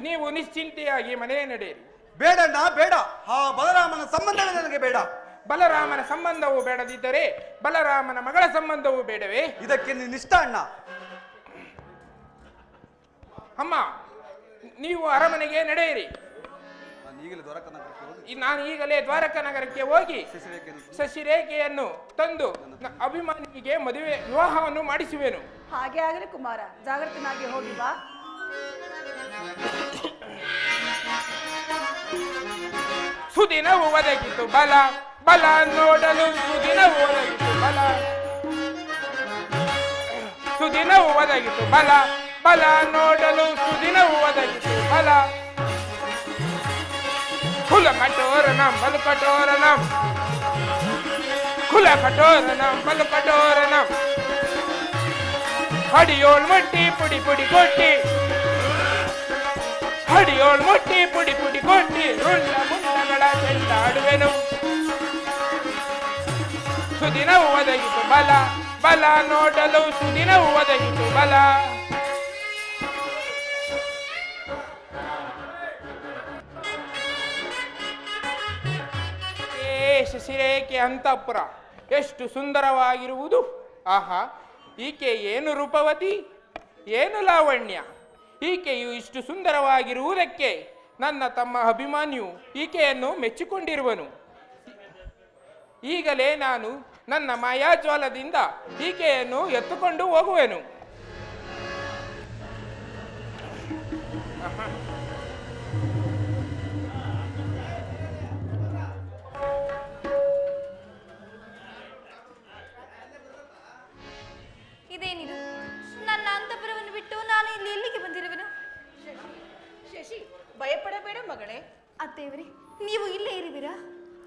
ನೀವು ನಿಶ್ಚಿಂತೆಯಾಗಿ ಮನೆ ನಡೆಯಿರಿ. ಬೇಡಣ್ಣ, ಬೇಡ. ಆ ಬಲರಾಮನ ಸಂಬಂಧವೇ ನನಗೆ ಬೇಡ. ಬಲರಾಮನ ಸಂಬಂಧವು ಬೇಡದಿದ್ದರೆ ಬಲರಾಮನ ಮಗಳ ಸಂಬಂಧವು ಬೇಡವೇ? ಇದಕ್ಕೆ ನೀನಿಷ್ಟ ಅಣ್ಣ. ಅಮ್ಮ, ನೀವು ಅರಮನೆಗೆ ನಡೆಯಿರಿ. ನಾನು ಈಗಲೇ ದ್ವಾರಕ ನಗರಕ್ಕೆ ಹೋಗಿ ಶಶಿರೇಖೆಯನ್ನು ತಂದು ಅಭಿಮಾನಿಗೆ ಮದುವೆ ವಿವಾಹವನ್ನು ಮಾಡಿಸುವೆನು. ಹಾಗೆ ಆಗಲಿ ಕುಮಾರ. ಜಾಗೃತನಾಗಿ ಹೋಗಿ ಬಾ. ಸುದಿನವು ಒದಗಿತು ಬಲ, ಬಲ ನೋಡಲು ಸುದಿನವು ಒದಗಿತು ಬಲ. ಸುದಿನವು ಒದಗಿತು ಬಲ, ಬಲ ನೋಡಲು ಸುದಿನವು ಒದಗಿತು ಬಲ. ಕುಲ ಕಠೋರನಂ ಬಲು ಕಠೋರನಂ, ಕುಲ ಕಠೋರನಂ ಬಲು ಕಠೋರನಂ. ಹಡಿಯೋಳ್ ಮುಟ್ಟಿ ಪುಡಿ ಪುಡಿ ಕೊಟ್ಟಿ, ಹಡಿಯೋಳ್ ಮುಟ್ಟಿ ಪುಡಿ ಪುಡಿ ಕೊಟ್ಟಿ ರುಂಡ ಮುಂಡಗಳ ಚೆಂಡಾಡುವೆನು. ಸುದಿನವು ಒದಗಿತು ಬಲ, ಬಲ ನೋಡಲು ಸುದಿನವು ಒದಗಿತು ಬಲ. ಶಶಿರೇಖೆ ಅಂತಃಪುರ ಎಷ್ಟು ಸುಂದರವಾಗಿರುವುದು! ಆಹಾ, ಈಕೆ ಏನು ರೂಪವತಿ, ಏನು ಲಾವಣ್ಯ! ಈಕೆಯು ಇಷ್ಟು ಸುಂದರವಾಗಿರುವುದಕ್ಕೆ ನನ್ನ ತಮ್ಮ ಅಭಿಮಾನ್ಯು ಈಕೆಯನ್ನು ಮೆಚ್ಚಿಕೊಂಡಿರುವನು. ಈಗಲೇ ನಾನು ನನ್ನ ಮಾಯಾಜ್ವಾಲದಿಂದ ಈಕೆಯನ್ನು ಎತ್ತುಕೊಂಡು ಹೋಗುವೆನು. ಇದೇನಿದು? ನನ್ನ ಅಂತಃಪುರವನ್ನು ಬಿಟ್ಟು ನಾನು ಇಲ್ಲಿ ಎಲ್ಲಿಗೆ ಬಂದಿರುವೆನು? ಶಶಿ, ಭಯಪಡಬೇಡ ಮಗಳೇ. ಅತ್ತೇವರೇ, ನೀವು ಇಲ್ಲೇ ಇರುವಿರಾ?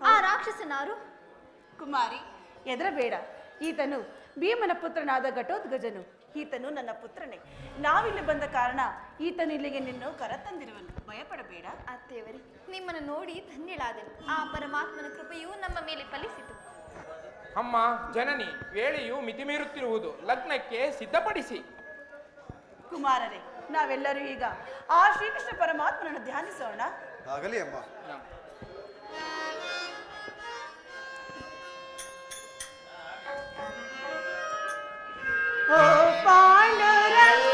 ಆ ರಾಕ್ಷಸನಾರು? ಕುಮಾರಿ, ಹೆದರಬೇಡ. ಈತನು ಭೀಮನ ಪುತ್ರನಾದ ಘಟೋತ್ಕಚನು. ಈತನು ನನ್ನ ಪುತ್ರನೇ. ನಾವಿಲ್ಲಿ ಬಂದ ಕಾರಣ ಈತನು ಇಲ್ಲಿಗೆ ನಿನ್ನ ಕರೆತಂದಿರುವನು. ಭಯಪಡಬೇಡ. ಅತ್ತೇವರೇ, ನಿಮ್ಮನ್ನು ನೋಡಿ ಧನ್ಯಳಾದೆನು. ಆ ಪರಮಾತ್ಮನ ಕೃಪೆಯು ನಮ್ಮ ಮೇಲೆ ಫಲಿಸಿತು. ಅಮ್ಮ ಜನನಿ, ವೇಳೆಯು ಮಿತಿಮೀರುತ್ತಿರುವುದು. ಲಗ್ನಕ್ಕೆ ಸಿದ್ಧಪಡಿಸಿ. ಕುಮಾರರೇ, ನಾವೆಲ್ಲರೂ ಈಗ ಆ ಶ್ರೀಕೃಷ್ಣ ಪರಮಾತ್ಮನನ್ನು ಧ್ಯಾನಿಸೋಣ. ಆಗಲಿ ಅಮ್ಮ. ಓ ಪಾಂಡುರಂಗ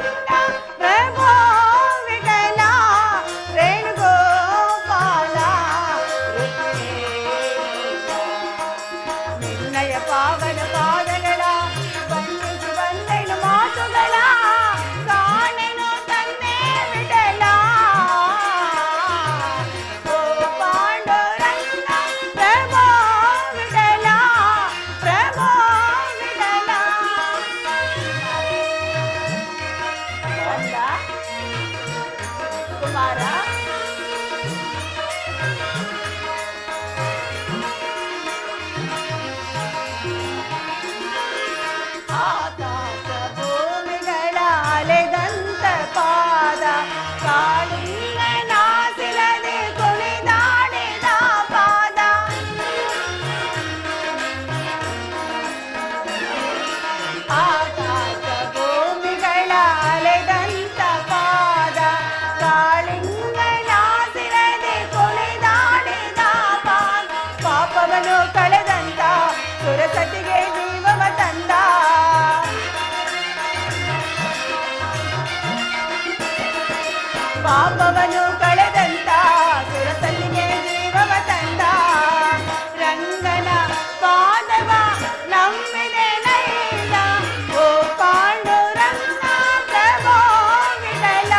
ರಂಗ ಪ್ರಭೋ ವಿಠಲ ವೇಣುಗೋಪಾಲ ನಿನ್ನಯ ಪಾವನ ಪಾದಗಳ ಬಂದಿಸು ಬಂದೆನು ಮಾತುಗಳ ಕಾಣೆನು ತಂದೆ ವಿಠಲ ಓ ಪಾಂಡುರಂಗ ಪ್ರಭೋ ವಿಠಲ ಪ್ರಭೋ ವಿಠಲ ರಂಗ ಕುಮಾರ ಆಕಾಶ ಭೂಮಿಗಳ ಅಲೆದಂತ ಪಾದ ಕಾಳಿಂಗನಾಸಿಲದೆ ಕುಣಿದಾಡಿದ ಪಾದ ಆಕಾಶ ಭೂಮಿಗಳ ಅಲೆದಂತ ಪಾದ ಕಾಳಿಂಗನಾಸಿಲದೆ ಕುಣಿದಾಡಿದ ಪಾದ ಪಾಪವನ್ನು ಕಳೆದಂತ ಸುರಸತಿಗೆ ಜೀವವ ತಂದ ಪಾಪವನ್ನು ಕಳೆದಂತ ಸುರಸತಿಗೆ ಜೀವವ ತಂದ ರಂಗನ ಪಾದವ ನಂಬಿದೆ ನೈಲ ಓ ಪಾಂಡುರಂಗ ಪ್ರಭೋ ವಿಠಲ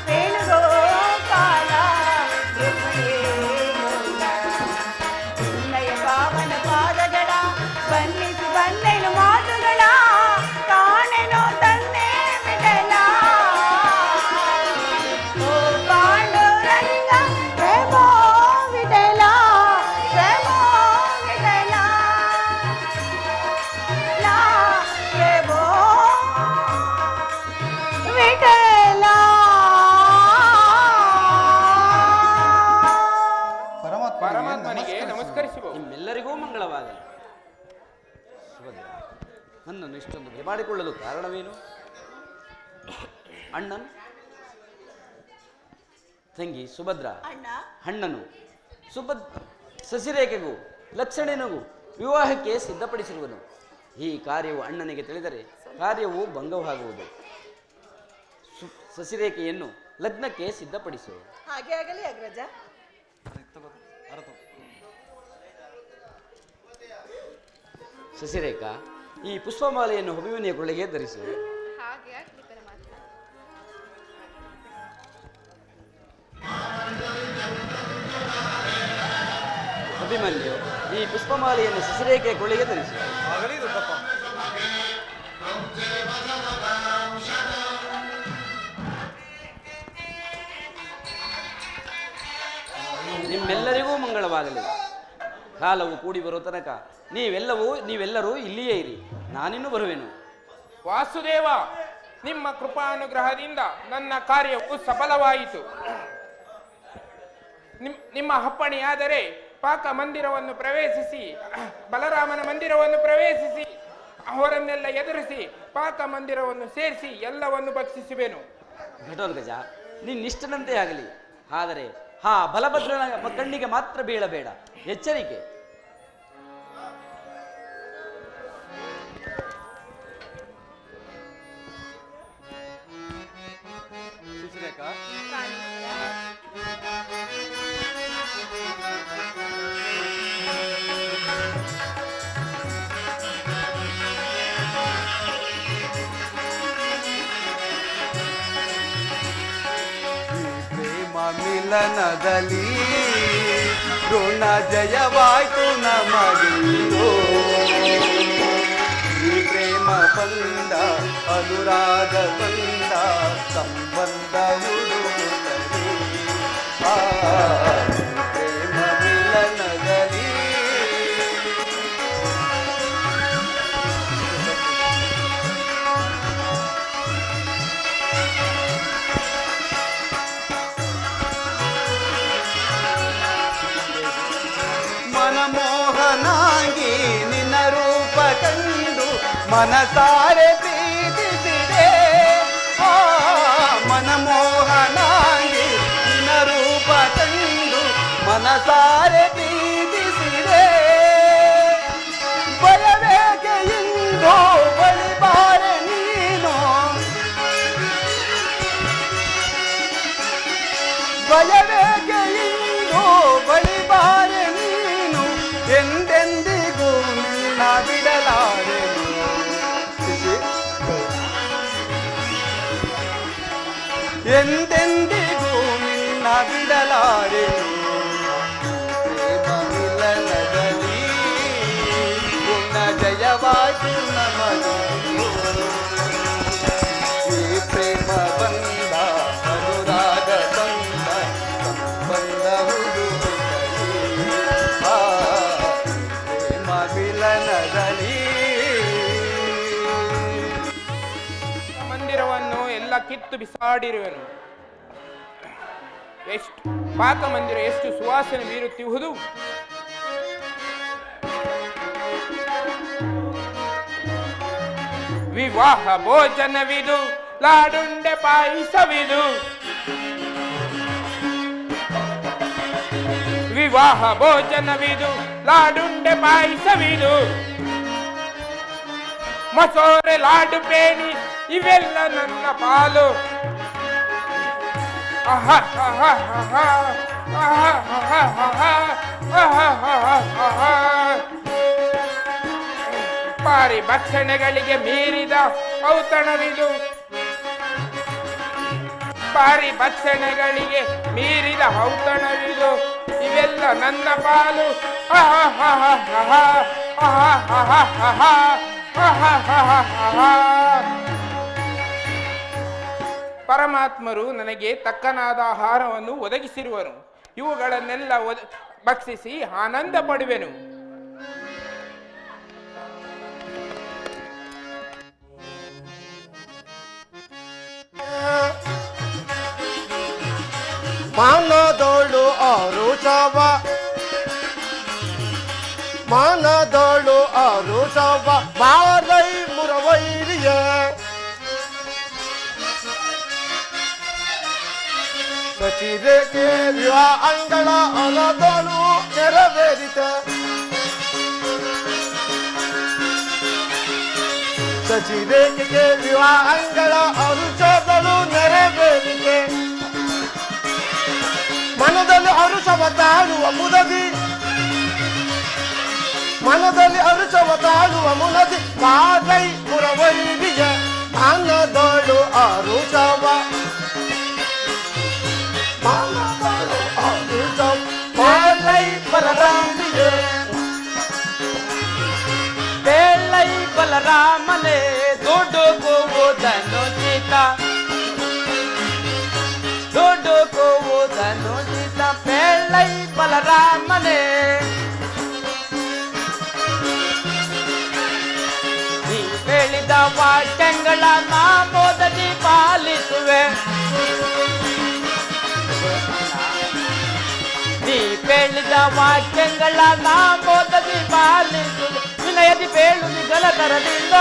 ವೇಣುಗೋಪಾಲ ನಿನ್ನಯ ಪಾವನ ಪಾದಗಳ ಬಂದಿಸಿ ಬಂದೆನು ಮಾತುಗಳ ಕಾಣೆನು ತಂದೆ ವಿಠಲ ಓ ಪಾಂಡುರಂಗ ಪ್ರಭೋ ವಿಠಲ ಪ್ರಭೋ ವಿಠಲ ಲಾ ಪ್ರಭೋ ವಿಠಲ ಪರಮಾತ್ಮನಿಗೆ ನಮಸ್ಕರಿಸಬಹುದು. ನಿಮ್ಮೆಲ್ಲರಿಗೂ ಮಂಗಳವಾಗಲಿ. ಸುಭದ್ರ, ನನ್ನನ್ನು ಇಷ್ಟೊಂದು ಮಾಡಿಕೊಳ್ಳಲು ಕಾರಣವೇನು? ಅಣ್ಣನ್ ತಂಗಿ ಸುಭದ್ರ, ಅಣ್ಣ ಅಣ್ಣನು ಸಸಿರೇಖೆಗೂ ಲಕ್ಷಣನಿಗೂ ವಿವಾಹಕ್ಕೆ ಸಿದ್ಧಪಡಿಸಿರುವನು. ಈ ಕಾರ್ಯವು ಅಣ್ಣನಿಗೆ ತಿಳಿದರೆ ಕಾರ್ಯವು ಭಂಗವಾಗುವುದು. ಸಸಿರೇಖೆಯನ್ನು ಲಗ್ನಕ್ಕೆ ಸಿದ್ಧಪಡಿಸು. ಹಾಗೆ ಆಗಲಿ ಅಗ್ರಜ. ಸಸಿರೇಖಾ, ಈ ಪುಷ್ಪಮಾಲೆಯನ್ನು ಅಭಿಮನ್ಯ ಕೊಳ್ಳೆಗೆ ಧರಿಸು. ಹಾಗೆ ಆಗ್ಲಿ ಪರಮಾತ್ಮ. ಅಭಿಮನ್ಯು, ಈ ಪುಷ್ಪಮಾಲೆಯನ್ನು ಸಸಿರೇಖೆಯ ಕೊಳ್ಳೆಗೆ ಧರಿಸು. ಆಗಲಿ ದೊಡ್ಡಪ್ಪ. ನಿಮ್ಮೆಲ್ಲರಿಗೂ ಮಂಗಳವಾಗಲಿ. ಕಾಲವು ಕೂಡಿ ಬರೋ ತನಕ ನೀವೆಲ್ಲರೂ ಇಲ್ಲಿಯೇ ಇರಿ. ನಾನಿನ್ನೂ ಬರುವೆನು. ವಾಸುದೇವ, ನಿಮ್ಮ ಕೃಪಾನುಗ್ರಹದಿಂದ ನನ್ನ ಕಾರ್ಯವು ಸಫಲವಾಯಿತು. ನಿಮ್ಮ ಅಪ್ಪಣೆಯಾದರೆ ಪಾಕ ಮಂದಿರವನ್ನು ಪ್ರವೇಶಿಸಿ, ಬಲರಾಮನ ಮಂದಿರವನ್ನು ಪ್ರವೇಶಿಸಿ, ಅವರನ್ನೆಲ್ಲ ಎದುರಿಸಿ ಪಾಕ ಮಂದಿರವನ್ನು ಸೇರಿಸಿ ಎಲ್ಲವನ್ನು ಭಕ್ಷಿಸುವೆನು. ಘಟೋತ್ಕಚ, ನಿನ್ನಿಷ್ಟನಂತೆ ಆಗಲಿ. ಆದರೆ ಆ ಬಲಭದ್ರನ ಕಣ್ಣಿಗೆ ಮಾತ್ರ ಬೀಳಬೇಡ. ಎಚ್ಚರಿಕೆ. ಶಿಶಿರೇಖಾ, ಮಿಲನದಲ್ಲಿ ಋಣ ಜಯವಾಯ್ತು ನಮಗಿಂದು. ಈ ಪ್ರೇಮ ಬಂದ ಅನುರಾಗ ಬಂದ ಸಂಬಂಧ ಹುಡುಕುತ್ತದೆ. ಆ ಪ್ರೇಮ ಮಿಲನದಲ್ಲಿ ಮನಮೋಹನಾಗಿ ನಿನ್ನ ರೂಪ ಕಂಡು ಮನಸಾರೆ ಪ್ರೀತಿಸಿದೆ. ಆ ಮನಮೋಹನಾಗಿ ನಿನ್ನ ರೂಪ ಕಂಡು ಮನಸಾರೆ ಪ್ರೀತಿಸಿದೆ. ಬಯಬೇಕೆ ಎಂದು ಬಳಿಬಾರೆ ನೀನು ಎಂದೆಂದಿಗೂ ನಿನ್ನ ಬಿಡಲಾರೆನು ಪ್ರೇಮ ಮಿಲನದಲ್ಲಿ ಪುಣ್ಯ ಜಯವಾಗಿ ನಮನು ಈ ಪ್ರೇಮ ಬಂದ ಅನುರಾಗ ಬಂದ ಸಂಬಂಧವುದು ಪ್ರೇಮ ಮಿಲನದಲ್ಲಿ ಮಂದಿರವನ್ನು ಎಲ್ಲ ಕಿತ್ತು ಬಿಸಾಡಿರುವೆನು. ಎಷ್ಟು ಪಾಕ ಮಂದಿರ ಎಷ್ಟು ಸುವಾಸನೆ ಬೀರುತ್ತಿರುವುದು. ವಿವಾಹ ಭೋಜನವಿದು, ಲಾಡುಂಡೆ ಪಾಯಸವಿದು. ವಿವಾಹ ಭೋಜನವಿದು, ಲಾಡುಂಡೆ ಪಾಯಸವಿದು. ಮಸೋರೆ ಲಾಡು ಪೇಣಿ ಇವೆಲ್ಲ ನನ್ನ ಪಾಲು. ಪಾರಿ ಭಕ್ಷಣೆಗಳಿಗೆ ಮೀರಿದ ಔತಣವಿದು. ಪಾರಿ ಭಕ್ಷಣೆಗಳಿಗೆ ಮೀರಿದ ಔತಣವಿದು. ಇವೆಲ್ಲ ನನ್ನ ಪಾಲು. ಪರಮಾತ್ಮರು ನನಗೆ ತಕ್ಕನಾದ ಆಹಾರವನ್ನು ಒದಗಿಸಿರುವನು. ಇವುಗಳನ್ನೆಲ್ಲ ಭಕ್ಷಿಸಿ ಆನಂದ ಪಡುವೆನು. ಮಾನದೋಳು ಆರುಷವ, ಮಾನದೋಳು ಆರುಷವ ಬಾರೈ ಮುರವೈರಿಯ. ಸಚಿರೆಗೆ ವಿವಾಹ ಅಂಗಳ ಅನದೋಳು ನೆರವೇರಿತ. ಸಚಿರೆಗೆ ವಿವಾಹ ಅಂಗಳ ಅರುಷಗಳು ನೆರವೇರಿತೆ. ಮನದಲ್ಲಿ ಅರುಷವ ತಾಳುವ ಮುದದಿ, ಮನದಲ್ಲಿ ಅರುಷವ ತಾಳುವ ಮುನದಿ ಬಾರೈ ಮುರವೈರಿಯ. ಅನ್ನದೋಳು ಅರುಷವ, ಅನ್ನದೋಳು ಅರುಷವ ಬಾರೈ ಬಲರಾಮನಿಯ. ಬೇಳೈ ಬಲರಾಮನೇ ದುಡುಕುವುದನ್ನು ಸೀತ, ದುಡುಕುವುದನ್ನು ಸೀತ. ಬೇಳೈ ಬಲರಾಮನೇ ನೀ ಹೇಳಿದ ವಾಕ್ಯಗಳ ನಾಮೋದದಿ ಪಾಲಿಸುವೆ. ನೀ ಹೇಳಿದ ವಾಕ್ಯಗಳ ನಾಮೋದದಿ ಪಾಲಿಸುವೆ. ವಿನಯದಿ ಬೇಳು ನಿಗಲ ತರದಿಂದ,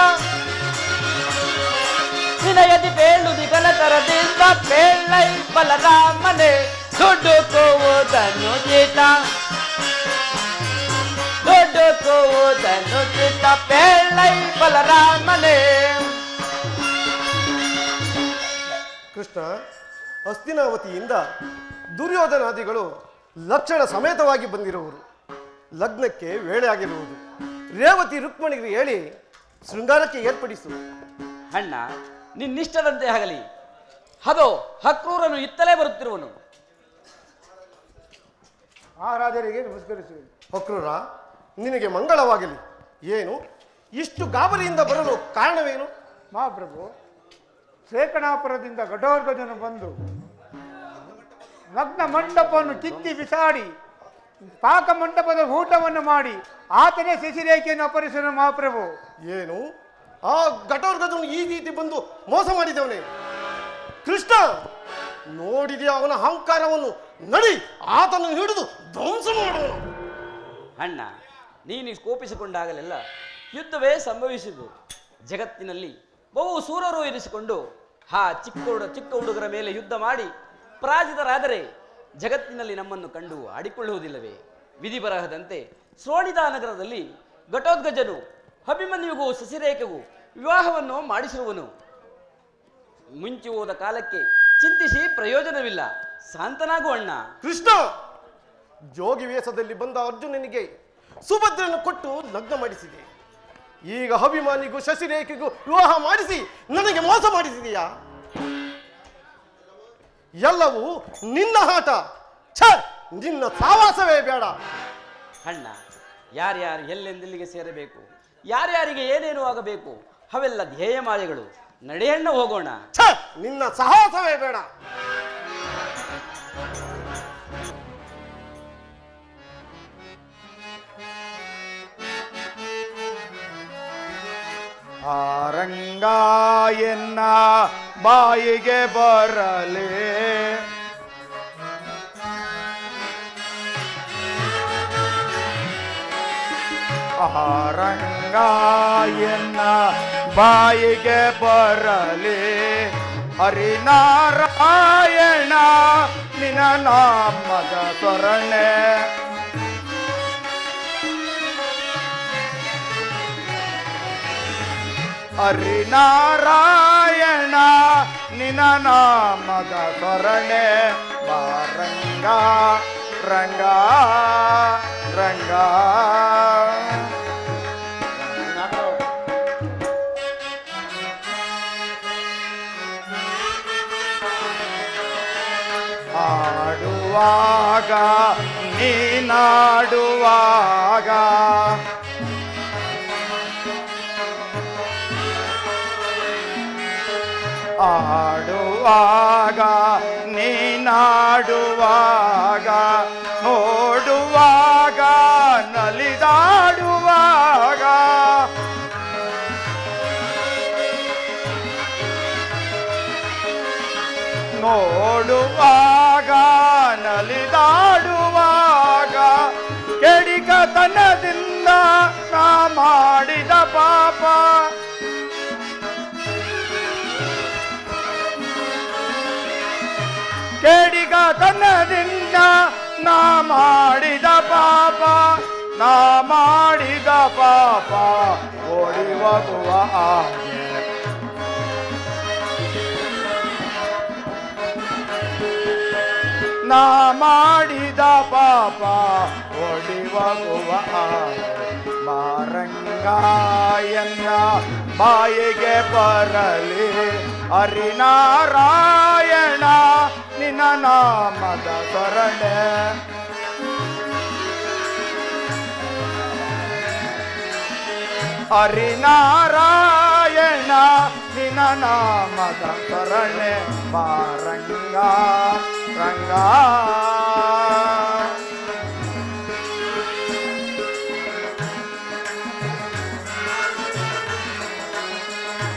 ವಿನಯದಿ ಬೇಳು ನಿಗಲ ತರದಿಂದ. ಬೇಳೈ ಬಲರಾಮನೇ ದುಡುಕುವುದನ್ನು ಸೀತ, ದುಡುಕುವುದನ್ನು ಸೀತ. ಬೇಳೈ ಬಲರಾಮನೇ. ಕೃಷ್ಣ, ಹಸ್ತಿನಾವತಿಯಿಂದ ದುರ್ಯೋಧನಾದಿಗಳು ಲಕ್ಷಣ ಸಮೇತವಾಗಿ ಬಂದಿರುವರು. ಲಗ್ನಕ್ಕೆ ವೇಳೆ ಆಗಿರುವುದು. ರೇವತಿ ರುಕ್ಮಣಿಗೆ ಹೇಳಿ ಶೃಂಗಾರಕ್ಕೆ ಏರ್ಪಡಿಸು. ಅಣ್ಣ, ನಿನ್ನಿಷ್ಟದಂತೆ ಆಗಲಿ. ಅದೋ ಹಕ್ರೂರನು ಇತ್ತಲೇ ಬರುತ್ತಿರುವನು. ಮಹಾರಾಜರಿಗೆ ನಮಸ್ಕರಿಸುವೆ. ಹಕ್ರೂರ, ನಿನಗೆ ಮಂಗಳವಾಗಲಿ. ಏನು ಇಷ್ಟು ಗಾಬರಿಯಿಂದ ಬರಲು ಕಾರಣವೇನು? ಮಹಾಪ್ರಭು, ಶೇಖಣಾಪುರದಿಂದ ಘಟೋರ್ಗಜನು ಬಂದು ಲಗ್ನ ಮಂಟಪವನ್ನು ಕಿತ್ತಿ ಬಿಸಾಡಿ ಪಾಕ ಮಂಟಪದ ಊಟವನ್ನು ಮಾಡಿ ಆತನೇ ಶಶಿರೇಖೆಯನ್ನು ಅಪಹರಿಸಿದ. ಮಹಾಪ್ರಭು, ಏನು ಆ ಘಟೋರ್ಗಜನು ಈ ರೀತಿ ಬಂದು ಮೋಸ ಮಾಡಿದವನೇ? ಕೃಷ್ಣ, ನೋಡಿದೆಯಾ ಅವನ ಅಹಂಕಾರವನ್ನು? ನಡಿ, ಆತನು ಹಿಡಿದು ಧ್ವಂಸ ಮಾಡೋಣ. ಅಣ್ಣ, ನೀನು ಕೋಪಿಸಿಕೊಂಡಾಗಲೆಲ್ಲ ಯುದ್ಧವೇ ಸಂಭವಿಸಿತು. ಜಗತ್ತಿನಲ್ಲಿ ಬಹು ಸೂರರು ಎನಿಸಿಕೊಂಡು ಚಿಕ್ಕ ಹುಡುಗರ ಮೇಲೆ ಯುದ್ಧ ಮಾಡಿ ಪರಾಜಿತರಾದರೆ ಜಗತ್ತಿನಲ್ಲಿ ನಮ್ಮನ್ನು ಕಂಡು ಆಡಿಕೊಳ್ಳುವುದಿಲ್ಲವೇ? ವಿಧಿ ಬರಹದಂತೆ ಶ್ರೋಣಿದ ನಗರದಲ್ಲಿ ಘಟೋದ್ಗಜನು ಅಭಿಮನ್ಯುಗೂ ಶಶಿರೇಖೆಗೂ ವಿವಾಹವನ್ನು ಮಾಡಿಸಿರುವನು. ಮುಂಚೆ ಹೋದ ಕಾಲಕ್ಕೆ ಚಿಂತಿಸಿ ಪ್ರಯೋಜನವಿಲ್ಲ. ಶಾಂತನಾಗು ಅಣ್ಣ. ಕೃಷ್ಣ, ಜೋಗಿ ವೇಷದಲ್ಲಿ ಬಂದ ಅರ್ಜುನನಿಗೆ ಸುಭದ್ರನ್ನು ಕೊಟ್ಟು ಲಗ್ನ ಮಾಡಿಸಿದೆ. ಈಗ ಅಭಿಮಾನಿಗೂ ಶಶಿರೇಖೆಗೂ ವಿವಾಹ ಮಾಡಿಸಿ ನನಗೆ ಮೋಸ ಮಾಡಿಸಿದೆಯಾ? ಎಲ್ಲವೂ ನಿನ್ನ ಆಟ. ಛೇ, ನಿನ್ನ ಸಾವಾಸವೇ ಬೇಡ. ಅಣ್ಣ, ಯಾರ್ಯಾರು ಎಲ್ಲೆಂದೆಲ್ಲಿಗೆ ಸೇರಬೇಕು, ಯಾರ್ಯಾರಿಗೆ ಏನೇನು ಆಗಬೇಕು, ಅವೆಲ್ಲ ಧ್ಯೇಯಮಾಲೆಗಳು. ನಡೆಯಣ್ಣ, ಹೋಗೋಣ. ಛೇ, ನಿನ್ನ ಸಾಹಸವೇ ಬೇಡ. ಆರಂಗ ಎನ್ನ ಬಾಯಿಗೆ ಬರಲಿ, ಆರಂಗ ಎನ್ನ ಬಾಯಿಗೆ ಬರಲಿ, ಹರಿನಾರಾಯಣ ನಿನ್ನ ನಾಮದ ಸ್ವರಣೆ, ಹರಿನಾರಾಯಣ ನಿನ್ನ ನಾಮದ ಸ್ವರಣೆ. ಬಾರಂಗ ರಂಗ ರಂಗ ಆಡುವಾಗ ನೀನಾಡುವಾಗ, ಆಡುವಾಗ ನೀನಾಡುವಾಗ, ನೋಡುವಾಗ ನಲಿದಾಡುವಾಗ, ನೋಡುವಾಗ ನಲಿದಾಡುವಾಗ, ಕೆಡಿಕತನದಿಂದ ನಾ ಮಾಡಿದ ಪಾಪ, ಕೆಡಿಗತನದಿಂದ ನಾ ಮಾಡಿದ ಪಾಪ, ನಾ ಮಾಡಿದ ಪಾಪ ಓಡಿ ಹೋಗುವ ಹಾಗೆ, ನಾ ಮಾಡಿದ ಪಾಪ ಓಡಿ ಹೋಗುವ ಹಾಗೆ. ಮಾರಂಗ ಎನ್ನ ಬಾಯಿಗೆ ಬರಲಿ, ಹರಿನಾರಾಯಣ ನಿನ್ನ ನಾಮದ ಸ್ವರಣೆ, ಹರಿನಾರಾಯಣ ನಿನ್ನ ನಾಮದ ಸ್ವರಣೆ. ಮಾರಂಗ ರಂಗ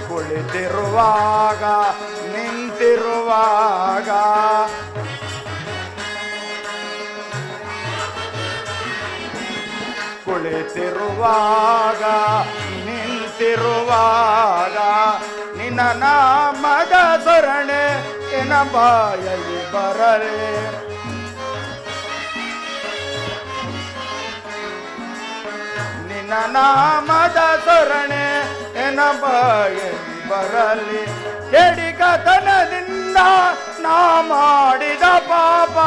ಕುಳಿತಿರುವಾಗ ನಿಂತಿರುವಾಗ, ಕುಳಿತಿರುವಾಗ ನಿಂತಿರುವಾಗ, ನಿನ್ನ ನಾಮದ ಸ್ವರಣೆ ಎನ್ನ ಬಾಯಲ್ಲಿ ಬರಲಿ, ನಿನ್ನ ನಾಮದ ಸ್ವರಣೆ ಎನ್ನ ಬಾಯಲ್ಲಿ ಬರಲಿ, ಕೆಡಿಕತನದಿಂದ ನಾ ಮಾಡಿದ ಪಾಪ,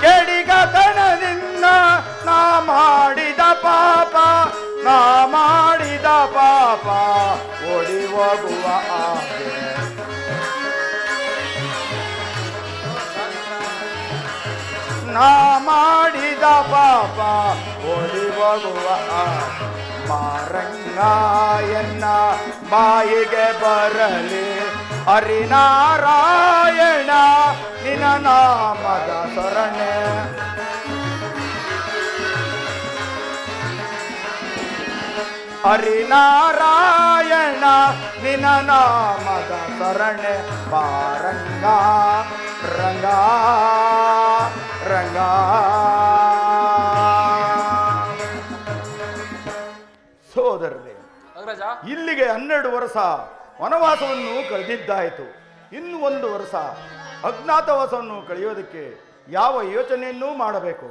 ಕೆಡಿಗತನದಿಂದ ನಾ ಮಾಡಿದ ಪಾಪ, ನಾ ಮಾಡಿದ ಪಾಪ ಓಡಿ ಹೋಗುವ ಹಾಗೆ, ನಾ ಮಾಡಿದ ಪಾಪ ಓಡಿ ಹೋಗುವ ಹಾಗೆ. ಮಾರಂಗ ಎನ್ನ ಬಾಯಿಗೆ ಬರಲಿ, ಹರಿನಾರಾಯಣ ನಿನ್ನ ನಾಮದ ಸ್ವರಣೆ, ಹರಿನಾರಾಯಣ ನಿನ್ನ ನಾಮದ ಸ್ವರಣೆ. ಬಾರಂಗ ರಂಗ ರಂಗ. ಸೋದರರೇ, ಅಗ್ರಜ, ಇಲ್ಲಿಗೆ 12 ವರ್ಷ ವನವಾಸವನ್ನು ಕಳೆದಿದ್ದಾಯಿತು. ಇನ್ನು 1 ವರ್ಷ ಅಜ್ಞಾತವಾಸವನ್ನು ಕಳೆಯೋದಕ್ಕೆ ಯಾವ ಯೋಚನೆಯನ್ನೂ ಮಾಡಬೇಕು.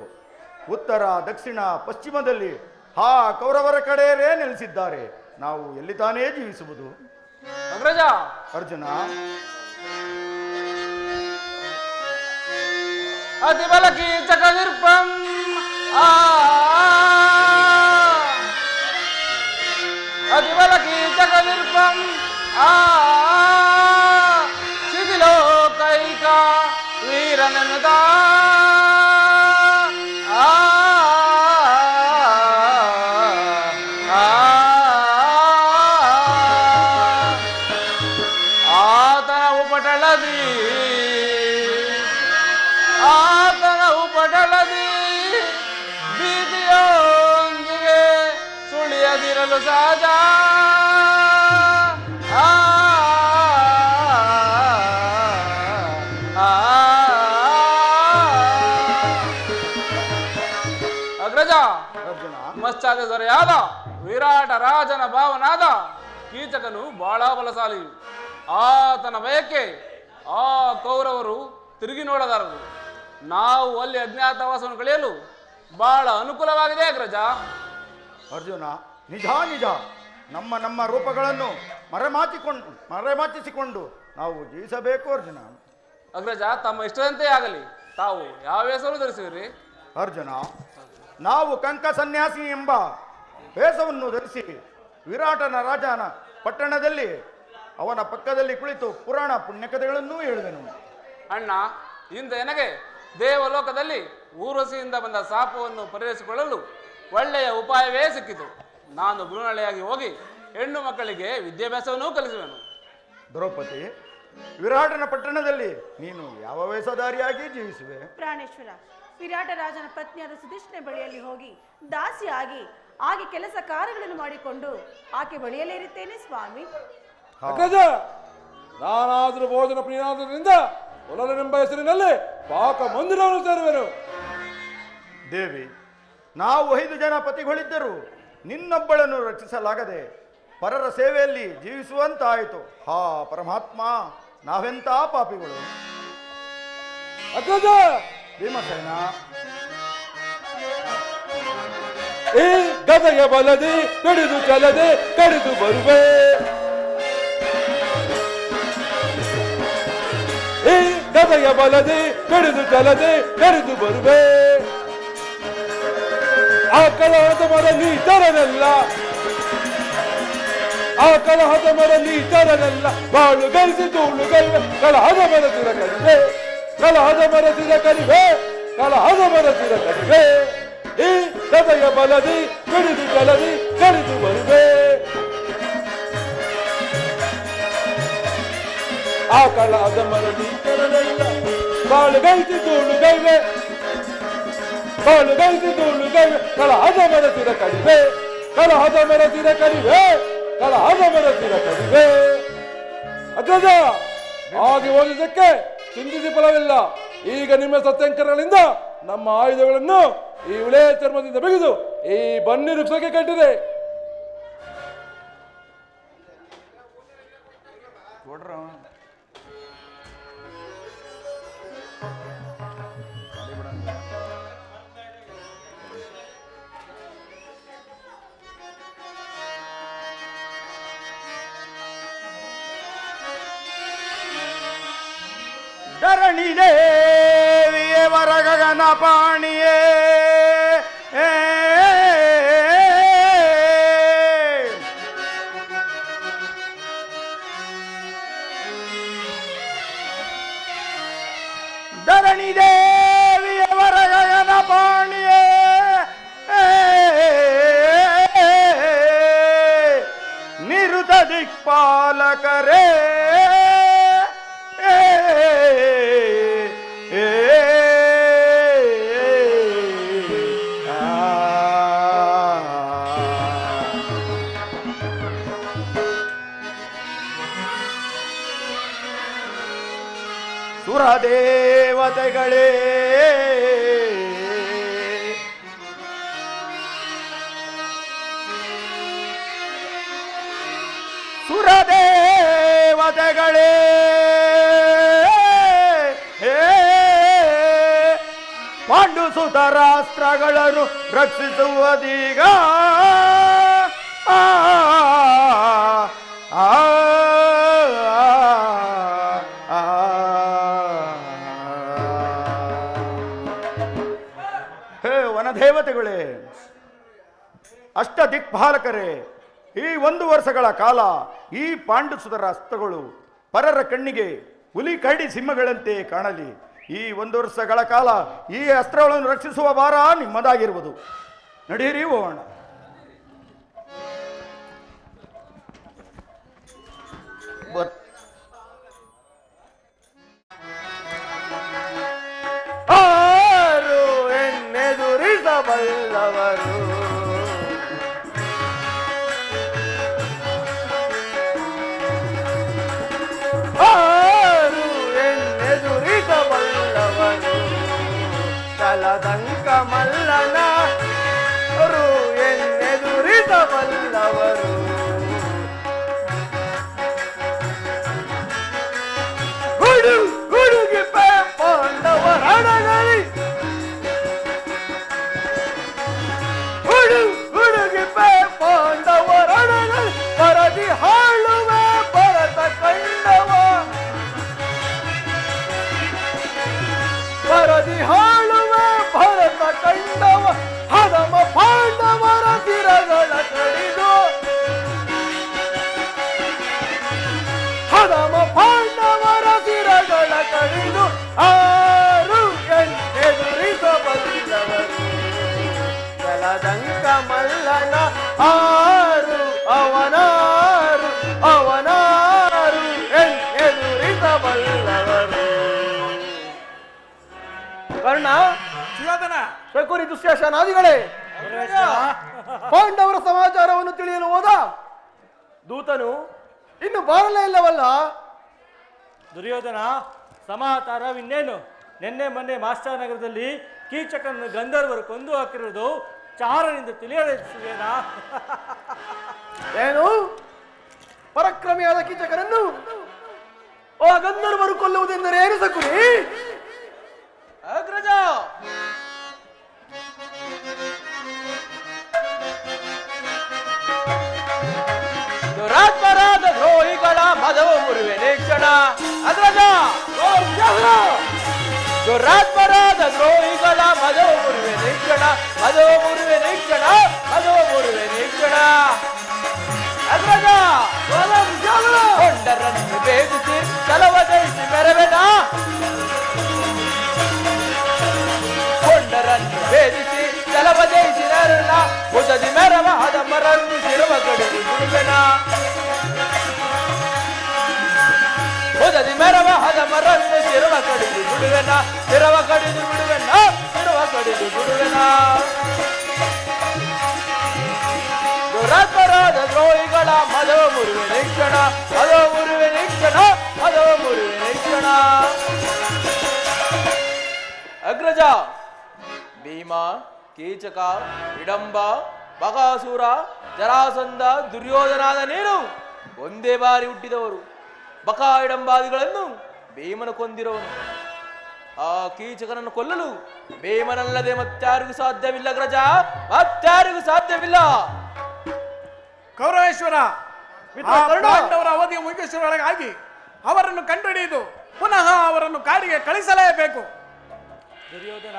ಉತ್ತರ, ದಕ್ಷಿಣ, ಪಶ್ಚಿಮದಲ್ಲಿ ಆ ಕೌರವರ ಕಡೆಯೇ ನೆಲೆಸಿದ್ದಾರೆ. ನಾವು ಎಲ್ಲಿ ತಾನೇ ಜೀವಿಸುವುದು? ಅಗ್ರಜ, ಅರ್ಜುನ, ಅತಿಬಲಕಿ ಚಕನಿರ್ಪಂ ಅತಿಬಲಕಿ ಚಕನಿರ್ಪಂ ಗೆಲ್ಲಲು ಸಹಜ. ಅಗ್ರಜ, ಮಶ್ಚಾದ ದೊರೆಯಾದ ವಿರಾಟ ರಾಜನ ಭಾವನಾದ ಕೀಚಕನು ಬಹಳ ಬಲಶಾಲಿ. ಆತನ ಭಯಕ್ಕೆ ಆ ಕೌರವರು ತಿರುಗಿ ನೋಡದಾರರು. ನಾವು ಅಲ್ಲಿ ಅಜ್ಞಾತವಾಸವನ್ನು ಕಳೆಯಲು ಬಹಳ ಅನುಕೂಲವಾಗಿದೆ ಅಗ್ರಜ. ಅರ್ಜುನ, ನಿಜ ನಿಜ. ನಮ್ಮ ನಮ್ಮ ರೂಪಗಳನ್ನು ಮರೆಮಾಚಿಸಿಕೊಂಡು ನಾವು ಜೀವಿಸಬೇಕು ಅರ್ಜುನ. ಅಗ್ರಜ, ತಮ್ಮ ಇಷ್ಟದಂತೆ ಆಗಲಿ. ತಾವು ಯಾವ ಹೆಸರು ಧರಿಸಿರಿ? ಅರ್ಜುನ, ನಾವು ಕಂಕ ಸನ್ಯಾಸಿ ಎಂಬ ವೇಷವನ್ನು ಧರಿಸಿ ವಿರಾಟನ ರಾಜನ ಪಟ್ಟಣದಲ್ಲಿ ಅವನ ಪಕ್ಕದಲ್ಲಿ ಕುಳಿತು ಪುರಾಣ ಪುಣ್ಯಕಥೆಗಳನ್ನೂ ಹೇಳಿದೆನು. ಅಣ್ಣ, ಇಂದು ನನಗೆ ದೇವಲೋಕದಲ್ಲಿ ಊರ್ವಶಿಯಿಂದ ಬಂದ ಶಾಪವನ್ನು ಪರಿಹರಿಸಿಕೊಳ್ಳಲು ಒಳ್ಳೆಯ ಉಪಾಯವೇ ಸಿಕ್ಕಿತು. ನಾನು ಗುರುನಳೆಯಾಗಿ ಹೋಗಿ ಹೆಣ್ಣು ಮಕ್ಕಳಿಗೆ ವಿದ್ಯಾಭ್ಯಾಸವನ್ನೂ ಕಲಿಸುವೆನು. ದ್ರೌಪದಿ, ವಿರಾಟನ ಪಟ್ಟಣದಲ್ಲಿ ನೀನು ಯಾವ ವೇಷಧಾರಿಯಾಗಿ ಜೀವಿಸುವೆ? ಪ್ರಾಣೇಶ್ವರ, ವಿರಾಟ ರಾಜನ ಪತ್ನಿಯಾದ ಸುಧಿಷ್ಣೆ ಬಳಿಯಲ್ಲಿ ಹೋಗಿ ದಾಸಿಯಾಗಿ ಆಕೆ ಕೆಲಸ ಕಾರ್ಯಗಳನ್ನು ಮಾಡಿಕೊಂಡು ಆಕೆ ಬಳಿಯಲ್ಲೇ ಇರುತ್ತೇನೆ ಸ್ವಾಮಿ. ಅಗ್ರಜ, ನಾನಾದರೂ ಭೋಜನ ಪ್ರಿಯನಾದ್ರಿಂದ ಒಲಲೆಂಬ ಹೆಸರಿನಲ್ಲಿ ಪಾಕ ಮಂದಿರವನ್ನು ಸೇರುವೆನು. ದೇವಿ, ನಾವು 5 ಜನ ಪತಿಗಳಿದ್ದರು ನಿನ್ನೊಬ್ಬಳನ್ನು ರಕ್ಷಿಸಲಾಗದೆ ಪರರ ಸೇವೆಯಲ್ಲಿ ಜೀವಿಸುವಂತಾಯಿತು. ಹಾ ಪರಮಾತ್ಮ, ನಾವೆಂತ ಪಾಪಿಗಳು. ಅಗ್ರಜ, ಭೀಮಸೇನ, ಈ ಗದೆಯ ಬಲದಿ ಕಡಿದು ಚಲದೆ ಕಡಿದು ಬರುವೆ. ಈ ಗದೆಯ ಬಲದಿ ಕಡಿದು ಚಲದೆ ಕಡಿದು ಬರುವೆ. ಆ ಕಲಹದ ಮರಲಿ ತರನೆಲ್ಲ, ಆ ಕಲಹದ ಮರಲಿ ತರನೆಲ್ಲ ಬಾಳು ಗಳಿಸಿ ತೂಳು ಗಲ್ವೆ. ಕಲಹದ ಮರಸಿರ ಕರಿವೆ, ಕಲಹದ ಮರಸಿರ ಕರಿವೆ, ಕಲಹದ ಮರಸಿರ ಕರಿವೆ. ಈ ಗದೆಯ ಬಲದಿ ಕಡಿದು ಚಲದಿ ಕಡಿದು ಬರುವೆ. ಆ ಕಲಹದ ಮರಲಿ ತರನೆಲ್ಲ ಬಾಳು ಗಳಿಸಿ ತೂಳು ಗಲ್ವೆ, ಬಾಳು ಗಳಿಸಿ ತೂಳು ಗಲ್ವೆ. ಕಲಹದ ಮರಸಿರ ಕರಿವೆ, ಕಲಹದ ಮರಸಿರ ಕರಿವೆ, ಕಲಹದ ಮರಸಿರ ಕರಿವೆ. ಅಗ್ರಜ, ಹಾಗೆ ಓದಿದ್ದಕ್ಕೆ ಚಿಂತಿಸಿ ಫಲವಿಲ್ಲ. ಈಗ ನಿಮ್ಮ ಸತ್ಯಂಕರಗಳಿಂದ ನಮ್ಮ ಆಯುಧಗಳನ್ನು ಈ ವಿಳೆ ಚರ್ಮದಿಂದ ಬಿಗಿದು ಈ ಬನ್ನಿ ವೃಕ್ಷಕ್ಕೆ ಕಟ್ಟಿದೆ. ಧರಣಿ ದೇವಿಯೇ ವರಗಗನ ಪಾಣಿಯೇ, ಧರಣಿ ದೇವಿಯ ವರಗಗನ ಪಾಣಿಯೇ, ನಿರುತ ದಿಕ್ಪಾಲಕರೇ, ಸುರದೇವತೆಗಳೇ, ಸುರದೇವತೆಗಳೇ, ಪಾಂಡುಸುತ ರಾಷ್ಟ್ರಗಳನ್ನು ರಕ್ಷಿಸುವುದೀಗ. ಹೇ ವನದೇವತೆಗಳೇ, ಅಷ್ಟ ದಿಕ್ಪಾಲಕರೇ, ಈ 1 ವರ್ಷಗಳ ಕಾಲ ಈ ಪಾಂಡುಸುತರ ಅಸ್ತ್ರಗಳು ಪರರ ಕಣ್ಣಿಗೆ ಹುಲಿ ಕರಡಿ ಸಿಂಹಗಳಂತೆ ಕಾಣಲಿ. ಈ 1 ವರ್ಷಗಳ ಕಾಲ ಈ ಅಸ್ತ್ರಗಳನ್ನು ರಕ್ಷಿಸುವ ಭಾರ ನಿಮ್ಮದಾಗಿರುವುದು. ನಡೆಯಿರಿ ಹೋಗೋಣ. ಆರು ಎನ್ನೆದುರಿಸಬಲ್ಲವರು ಮಲ್ಲದಂಕ ಮಲ್ಲನ ಆರು ಅವನಾರು ಅವನಾರು ಎದುರಿಸಬಲ್ಲವರು. ಕರ್ಣ ಶಕುನಿ ದುಶ್ಯಾಸನಾದಿಗಳೇ, ಪಾಂಡವರ ಸಮಾಚಾರವನ್ನು ತಿಳಿಯಲು ಹೋದ ದೂತನು ಇನ್ನು ಬಾರಲೇ ಇಲ್ಲವಲ್ಲ? ದುರ್ಯೋಧನ, ಸಮಾಚಾರವಿನ್ನೇನು? ನಿನ್ನೆ ಮೊನ್ನೆ ಮಾಸ್ಟರ್ ನಗರದಲ್ಲಿ ಕೀಚಕನನ್ನು ಗಂಧರ್ವರು ಕೊಂದು ಹಾಕಿರುವುದು ಚಾರನಿಂದ ತಿಳಿಯಲೇನಾ? ಏನು ಪರಾಕ್ರಮಿಯಾದ ಕೀಚಕನನ್ನು ಆ ಗಂಧರ್ವರು ಕೊಲ್ಲುವುದೆಂದರೆ ಏನು ಶಕುನಿ? ಅಗ್ರಜ, ದುರಾತ್ಮರಾದ ದ್ರೋಹಿಗಳ ಮದವ ಮುರುವೆ ಕ್ಷಣ. ಅಗ್ರಜ, ದುರಾತ್ಮರಾದ ದ್ರೋಹಿಗಳ ಮದವ ಮುರುವೆ ಕ್ಷಣ, ಮದವ ಮುರುವೆ ಕ್ಷಣ, ಮದವ ಮುರುವೆ ಕ್ಷಣ. ಅಗ್ರಜ, ಕೊಂಡರನ್ನು ಬೇಗಿಸಿ ಚಲವ ಜಯಿಸಿ ಮೆರವೆನ, ಕೊಂಡರನ್ನು ಭೇದಿಸಿ ಚಲವ ಜಯಿಸಿ ಮೆರವೆನ, ಭುಜದಿ ಮೆರವಾದ ಮರನ್ನು ಶಿರವ ಕಡಿದು ಬಿಡುವೆನ, ಭುಜದಿ ಮೆರವಾದ ಮರನ್ನು ಶಿರವ ಕಡಿದು ಬಿಡುವೆನ, ಶಿರವ ಕಡಿದು ಬಿಡುವೆನ, ಶಿರವ ಕಡಿದು ಬಿಡುವೆನ. ದುರಾತ್ಮರಾದ ದ್ರೋಹಿಗಳ ಮದವ ಮುರುವೆ ನಿಕ್ಷಣ, ಮದವ ಮುರುವೆ ನಿಕ್ಷಣ, ಮದವ ಮುರುವೆ ನಿಕ್ಷಣ. ಅಗ್ರಜ, ಭೀಮ, ಕೀಚಕ, ಹಿಡಂಬ, ಬಕಾಸುರ, ಜರಾಸಂಧ, ದುರ್ಯೋಧನಾದ ನೀನು ಒಂದೇ ಬಾರಿ ಹುಟ್ಟಿದವರು. ಬಕ ಹಿಡಂಬಾದಿಗಳನ್ನು ಭೀಮನ ಕೊಂದಿರುವನು. ಆ ಕೀಚಕನನ್ನು ಕೊಲ್ಲಲು ಭೀಮನಲ್ಲದೆ ಮತ್ತಾರಿಗೂ ಸಾಧ್ಯವಿಲ್ಲ ಅಗ್ರಜ, ಮತ್ತಾರಿಗೂ ಸಾಧ್ಯವಿಲ್ಲ. ಕೌರವೇಶ್ವರ, ಪಾಂಡವರ ಅವಧಿಯ ಮುಗಿಸುವೊಳಗಾಗಿ ಅವರನ್ನು ಕಂಡುಹಿಡಿಯುವುದು ಪುನಃ ಅವರನ್ನು ಕಾಡಿಗೆ ಕಳಿಸಲೇಬೇಕು. ದುರ್ಯೋಧನ,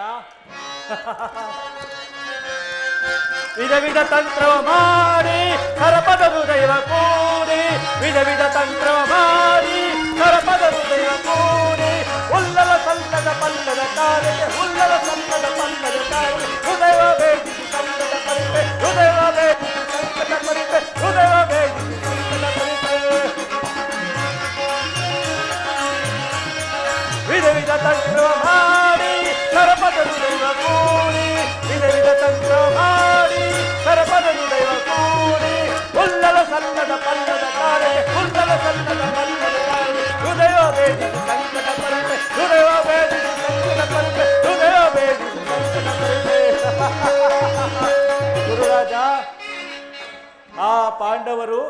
ವಿಧ ವಿಧ ತಂತ್ರವ ಮಾಡಿ ಸರಪದ ಹೃದಯವ ಕೂಡಿ, ವಿಧ ವಿಧ ತಂತ್ರವ ಮಾಡಿ ಸರಪದ ಹೃದಯವ ಕೂಡಿ, ಉಲ್ಲಲ ಸಲ್ಲದ ಪಲ್ಲದ ಕಾಲಿಗೆ, ಉಲ್ಲಲ ಸಲ್ಲದ ಪಲ್ಲದ ಕಾಲಿಗೆ, ಹೃದಯ ಬೇಡಿಸಿ ಸಂಕಟ ಪರಿತೆ, ಹೃದಯ ಬೇಡಿಸಿ ಸಂಕಟ ಪರಿತೆ, ಹೃದಯ ಬೇಡಿಸಿ ಸಂಕಟ ಪರಿತೆ. ವಿಧ ವಿಧ ತಂತ್ರವ ಮಾಡಿ ಸರಪದ ಹೃದಯವ ಕೂಡಿ, ವಿಧ ವಿಧ ತಂತ್ರವ ಮಾಡಿ ಸರಪದ ಹೃದಯವ ಕೂಡಿ, ಉಲ್ಲಲ ಸಲ್ಲದ ಪಲ್ಲದ ಕಾಲಿಗೆ, ಉಲ್ಲಲ ಸಲ್ಲದ ಪಲ್ಲದ ಕಾಲಿಗೆ, ಹೃದಯ ಬೇಡಿಸಿ ಸಂಕಟ ಪರಿತೆ, ಹೃದಯ ಬೇಡಿಸಿ ಸಂಕಟ ಪರಿತೆ, ಹೃದಯ ಬೇಡಿಸಿ ಸಂಕಟ ಪರಿತೆ. ಗುರುರಾಜ, ಆ ಪಾಂಡವರು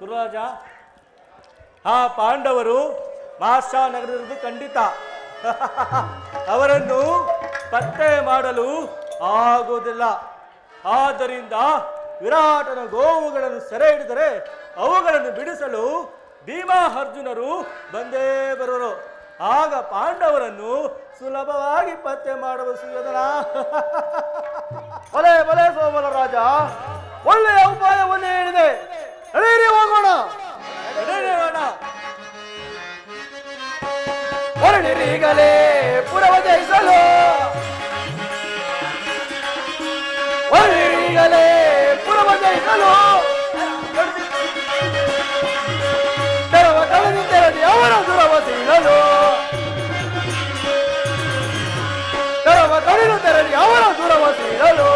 ಗುರುರಾಜ ಆ ಪಾಂಡವರು ಮಾಸ್ಟಾ ನಗರದ್ದು ಖಂಡಿತ. ಅವರನ್ನು ಪತ್ತೆ ಮಾಡಲು ಆಗುವುದಿಲ್ಲ. ಆದ್ದರಿಂದ ವಿರಾಟನ ಗೋವುಗಳನ್ನು ಸೆರೆ ಹಿಡಿದರೆ ಅವುಗಳನ್ನು ಬಿಡಿಸಲು ಭೀಮ ಅರ್ಜುನರು ಬಂದೇ ಬರುವರು. ಆಗ ಪಾಂಡವರನ್ನು ಸುಲಭವಾಗಿ ಪತ್ತೆ ಮಾಡುವ ಸುಯೋಧನ. ಬಲೆ ಬಲೆ ಸೋಮಲ ರಾಜ, ಒಳ್ಳೆಯ ಉಪಾಯವನ್ನೇ ಹೇಳಿದೆ. ನಡೆಯಿರಿ, ಹೋಗೋಣ. ಹೊರಡಿರೀಗಲೇ ಪುರವ ಜಯಿಸಲು, ಹೊರಡಿರೀಗಲೇ ಪುರವ ಜಯಿಸಲು. ತೆರವ ಕಳೆದು ತೆರದಿ ಅವರ ದುರವ ಸೀಳಲು, ತೆರವ ಕಳೆದು ತೆರದಿ ಅವರ ದುರವ ಸೀಳಲು.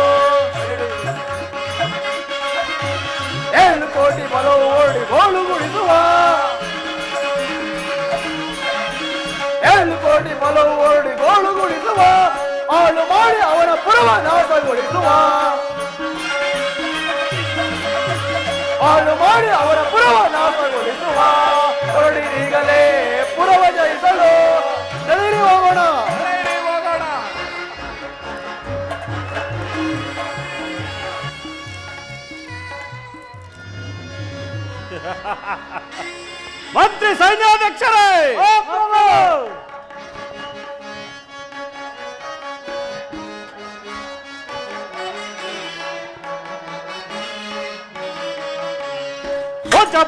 7 ಕೋಟಿ ಬಲವು ಓಡಿ ಗೋಳು ಗುಡಿಸುವ, 7 ಕೋಟಿ ಬಲವು ಓಡಿ ಗೋಳು ಗುಡಿಸುವ, ಹಾಳು ಮಾಡಿ ಅವನ ಪುರವ ನಾಶಗೊಳಿಸುವ, ಹಾಳು ಮಾಡಿ ಅವರ ಪುರವ ನಾಶಗೊಳಿಸುವ. ಹೊರಡಿರೀಗಲೇ ಪುರವ ಜಯಿಸಲು. ನಡೆಯಿರಿ, ಹೋಗೋಣ. ಮಂತ್ರಿ ಸೈನ್ಯಾಧ್ಯಕ್ಷರೇ,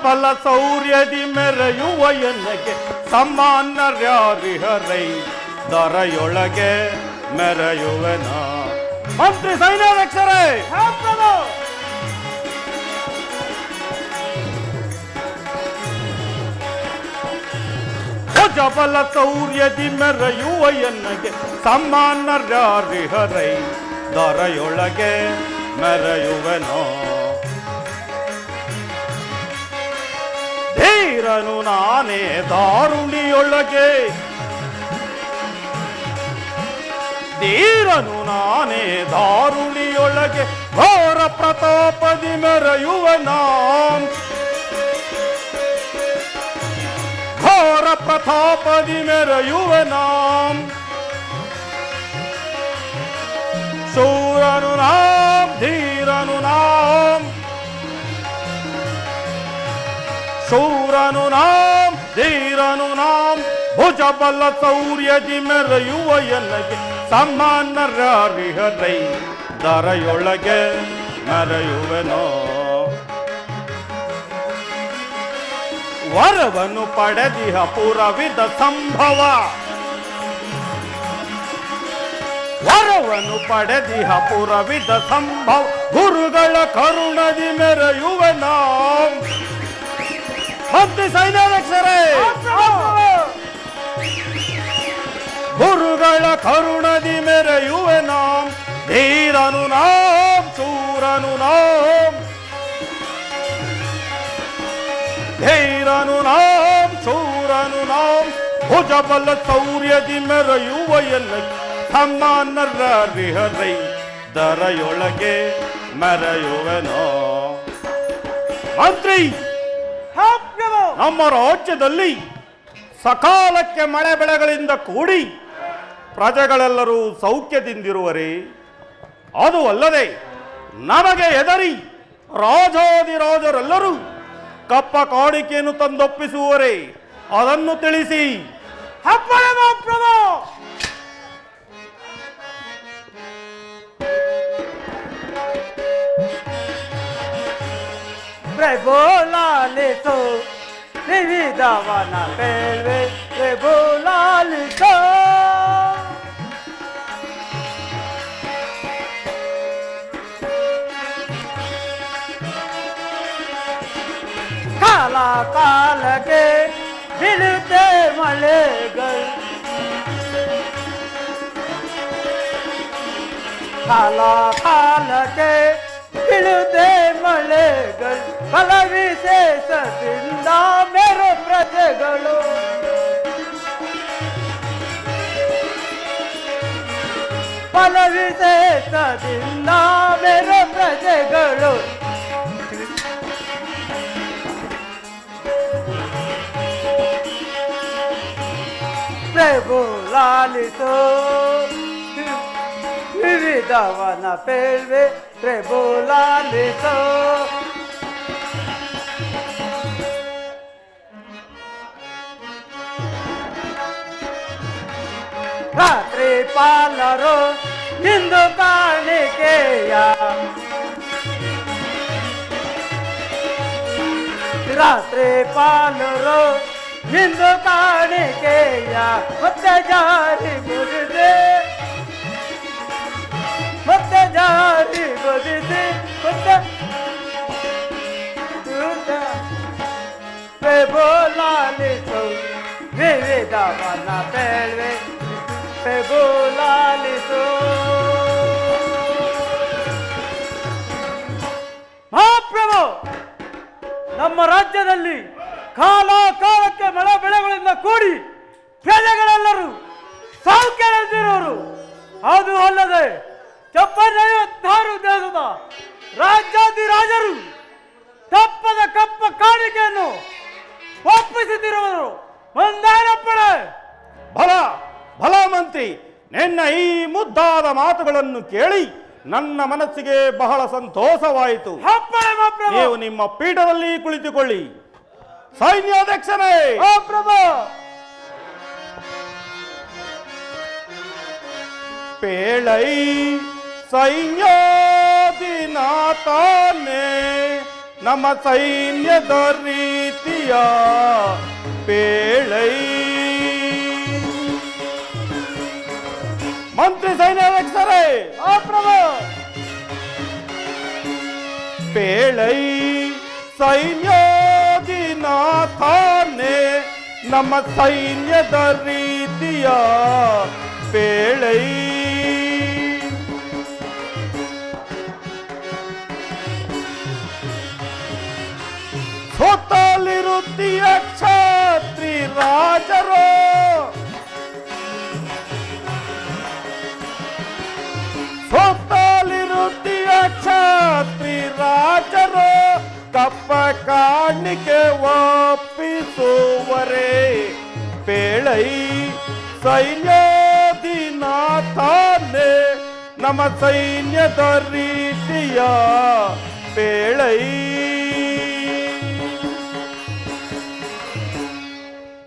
ಬಲ ಸೌರ್ಯದಿ ಮೆರೆಯುವ ಎನ್ನಗೆ ಸಾಮಾನ್ಯರ್ಯಾರಿಹರೈ ದರೆಯೊಳಗೆ ಮೆರೆಯುವೆನ ಮಂತ್ರಿ ಸೈನ್ಯಾಧ್ಯಕ್ಷರೇ, ಭುಜಬಲ ಶೌರ್ಯದಿ ಮೆರೆಯುವ ಎನ್ನಗೆ ಸಮ್ಮಾನರ್ಯಾರಿಹರೈ ದೊರೆಯೊಳಗೆ ಮೆರೆಯುವೆನೋ. ಧೀರನು ನಾನೇ ದಾರುಣಿಯೊಳಗೆ, ಧೀರನು ನಾನೇ ದಾರುಣಿಯೊಳಗೆ ಘೋರ ಪ್ರತಾಪದಿ ಮೆರೆಯುವೆನೋ. ಘೋರ ಪ್ರತಾಪದಿ ಮೆರೆಯುವೆನೋ. ಶೂರನು ನಾಂ ಧೀರನು ನಾಂ, ಶೂರನು ನಾಂ ಧೀರನು ನಾಂ, ಭುಜಬಲ ಶೌರ್ಯದಿ ಮೆರೆಯುವ ಎನ್ನಗೆ ಸಮ್ಮಾನರ್ಯಾರಿಹರೈ ದರೆಯೊಳಗೆ ಮೆರೆಯುವೆನೋ. ವರವನ್ನು ಪಡೆದಿಹ ಪುರವಿದ ಸಂಭವ, ವರವನ್ನು ಪಡೆದಿಹ ಪುರವಿದ ಸಂಭವ, ಗುರುಗಳ ಕರುಣದಿ ಮೆರೆಯುವೆನೋ. ಮಂತ್ರಿ ಸೈನ್ಯಾಧ್ಯಕ್ಷರೇ, ಗುರುಗಳ ಕರುಣದಿ ಮೆರೆಯುವೆನೋ. ಧೀರನು ನಾಂ ಶೂರನು ನಾಂ, ಧೀರನು ನಾಂ ಶೂರನು ನಾಂ, ಭುಜಬಲ ಶೌರ್ಯದಿ ಮೆರೆಯುವ ಎನ್ನಗೆ ಸಮ್ಮಾನರ್ಯಾರಿಹರೈ ದರೆಯೊಳಗೆ ಮೆರೆಯುವೆನೋ. ಮಂತ್ರಿ, ನಮ್ಮ ರಾಜ್ಯದಲ್ಲಿ ಸಕಾಲಕ್ಕೆ ಮಳೆ ಬೆಳೆಗಳಿಂದ ಕೂಡಿ ಪ್ರಜೆಗಳೆಲ್ಲರೂ ಸೌಖ್ಯದಿಂದಿರುವರೇ. ಅದು ಅಲ್ಲದೆ ನಮಗೆ ಎದರಿ ರಾಜಾದಿರಾಜರೆಲ್ಲರೂ ಕಪ್ಪ ಕಾಣಿಕೆಯನ್ನು ತಂದೊಪ್ಪಿಸುವರೇ, ಅದನ್ನು ತಿಳಿಸಿ. ಪ್ರಭು ಲಾಲಿಸೋ ವಿವಿಧವನ ಬೇಳ್ವೆ, ಪ್ರಭು ಲಾಲಿಸೋ. ಕಾಲ ಕಾಲಕ್ಕೆ ಬೀಳುತ್ತೆ ಮಳೆಗಳು, ಕಾಲ ಕಾಲಕ್ಕೆ ಬೀಳುತ್ತೆ ಮಳೆಗಳು, ಫಲ ವಿಶೇಷದಿಂದ ಮೇರು ಪ್ರಜೆಗಳು. ಫಲ ವಿಶೇಷದಿಂದ ಮೇರು ಪ್ರಜೆಗಳು. ಪ್ರಭು ಲಾಲಿಸೋ ವಿವಿಧವನ ಬೇಳ್ವೆ, ಪ್ರಭು ಲಾಲಿಸೋ. ರಾತ್ರಿ ಪಾಲರು ಇಂದು ಕಾಣಿಕೆಯ, ರಾತ್ರಿ ಪಾಲರು ಇಂದು ಕಾಣಿಕೆಯ, ಮತ್ತೆ ಜಾರಿ ಮುರಿದೆ, ಮತ್ತೆ ಜಾರಿ ಮುರಿದೆ, ಮತ್ತೆ ಪ್ರಭು ಲಾಲಿಸೋ ವಿವಿಧವನ ಬೇಳ್ವೆ, ಪ್ರಭು ಲಾಲಿಸೋ. ಮಹಾಪ್ರಭು, ನಮ್ಮ ರಾಜ್ಯದಲ್ಲಿ ಕಾಲ ಕಾಲಕ್ಕೆ ಮಳೆ ಬೆಳೆಗಳಿಂದ ಕೂಡಿ ಪ್ರಜೆಗಳೆಲ್ಲರೂ ಸೌಖ್ಯದಿಂದಿರುವರು. ಅದು ಅಲ್ಲದೆ 56 ದೇಶದ ರಾಜ್ಯಾಧಿರಾಜರು ತಪ್ಪದ ಕಪ್ಪ ಕಾಣಿಕೆಯನ್ನು ಒಪ್ಪಿಸುತ್ತಿರುವರು. ಒಂದಾರಪ್ಪಣೆ. ಬಲ ಬಲ ಮಂತ್ರಿ, ನಿನ್ನ ಈ ಮುದ್ದಾದ ಮಾತುಗಳನ್ನು ಕೇಳಿ ನನ್ನ ಮನಸ್ಸಿಗೆ ಬಹಳ ಸಂತೋಷವಾಯಿತು. ನೀವು ನಿಮ್ಮ ಪೀಠದಲ್ಲಿ ಕುಳಿತುಕೊಳ್ಳಿ. ಸೈನ್ಯಾಧ್ಯಕ್ಷರೇ, ಪ್ರಭು. ಪೇಳೈ ಸೈನ್ಯಾಧಿನಾಥನೇ, ನಮ್ಮ ಸೈನ್ಯದ ರೀತಿಯ ಪೇಳೈ. ಮಂತ್ರಿ ಸೈನ್ಯಾಧ್ಯಕ್ಷರೇ, ಪ್ರಭು. ಪೇಳೈ ಸೈನ್ಯಾಧಿನಾಥಾನೆ ನಮ್ಮ ಸೈನ್ಯದ ರೀತಿಯ ಪೇಳೈ. ಸುತ್ತಲಿರುತ್ತೀಯ ಕ್ಷತ್ರಿ ರಾಜರು, ಸುತ್ತಲಿರುತ್ತೀಯ ಕ್ಷತ್ರಿ ರಾಜರು ಕಪ್ಪ ಕಾಣಿಕೆ ಒಪ್ಪಿಸುವರೇ. ಪೇಳೈ ಸೈನ್ಯಾಧಿನಾಥಾನೆ ನಮ್ಮ ಸೈನ್ಯದ ರೀತಿಯ ಪೇಳೈ.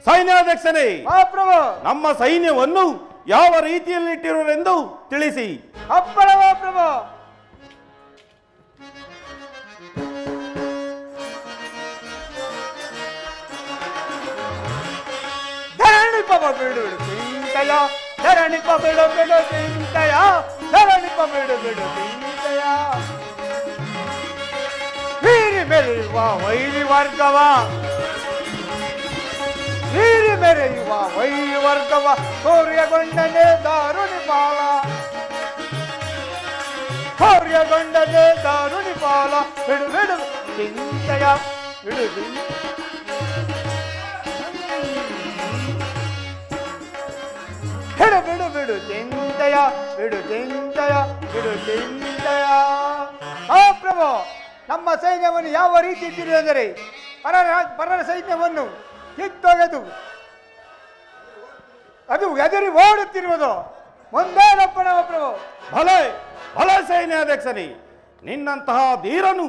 ಸೈನ್ಯಾಧ್ಯಕ್ಷನೇ, ಪ್ರಭು. ನಮ್ಮ ಸೈನ್ಯವನ್ನು ಯಾವ ರೀತಿಯಲ್ಲಿ ಇಟ್ಟಿರುವರೆಂದು ತಿಳಿಸಿ. ಅಪ್ಪಳವ ಪ್ರಭು. ಧರಣಿ ಪವ ಬಿಡು ಬಿಡು ಚಿಂತೆಯ, ಧರಣಿ ಪ ಬಿಡು ಬಿಡು ಚಿಂತೆಯ, ಧರಣಿ ಪ ಬಿಡು ಬಿಡು ಚಿಂತೆಯ. ವೀರಿ ಮೆರೆಯುವ ವೈರಿ ವರ್ಗವ, ವೀರಿ ಮೆರೆಯುವ ವೈರಿ ವರ್ಗವ ಶೌರ್ಯಗೊಂಡನೆ ದಾರುಣಿ ಪಾಲ, ಶೌರ್ಯಗೊಂಡನೆ ದಾರುಣಿ ಪಾಲ. ಬಿಡು ಬಿಡು ಚಿಂತೆಯ, ಬಿಡು ಬಿಡು. ಬಿಡು ಬಿಡು ಬಿಡು ಚಿಂತೆಯ, ಬಿಡು ಚಿಂತೆಯ, ಬಿಡು ಚಿಂತೆಯ. ಪ್ರಭು, ನಮ್ಮ ಸೈನ್ಯವನ್ನು ಯಾವ ರೀತಿ ಇಟ್ಟಿದೆ ಅಂದರೆ ಪರರ ಸೈನ್ಯವನ್ನು ಕಿತ್ತೊಗೆದು ಅದು ಎದುರಿ ಓಡುತ್ತಿರುವುದು. ಮುಂದೆ ಲಪ್ಪಣವ ಪ್ರಭು. ಭಲೆ ಭಲೆ ಸೈನ್ಯಾಧ್ಯಕ್ಷನೇ, ನಿನ್ನಂತಹ ಧೀರನು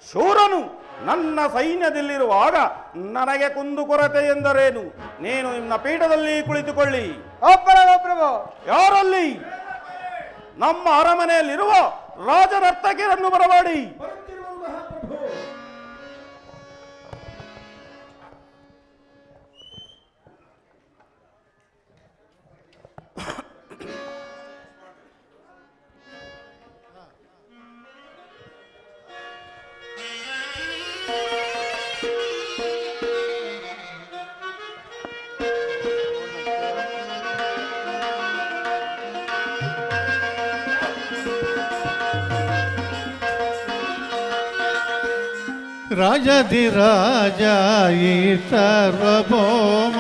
ಶೂರನು ನನ್ನ ಸೈನ್ಯದಲ್ಲಿರುವಾಗ ನನಗೆ ಕುಂದುಕೊರತೆ ಎಂದರೇನು? ನೀನು ನಿನ್ನ ಪೀಠದಲ್ಲಿ ಕುಳಿತುಕೊಳ್ಳಿ. ಪ್ರಭು. ಯಾರಲ್ಲಿ? ನಮ್ಮ ಅರಮನೆಯಲ್ಲಿರುವ ರಾಜನರ್ತಕಿಯರನ್ನು ಬರಮಾಡಿ. ರಾಜಧಿರಾಜ ಈ ಸಾರ್ವಭೌಮ,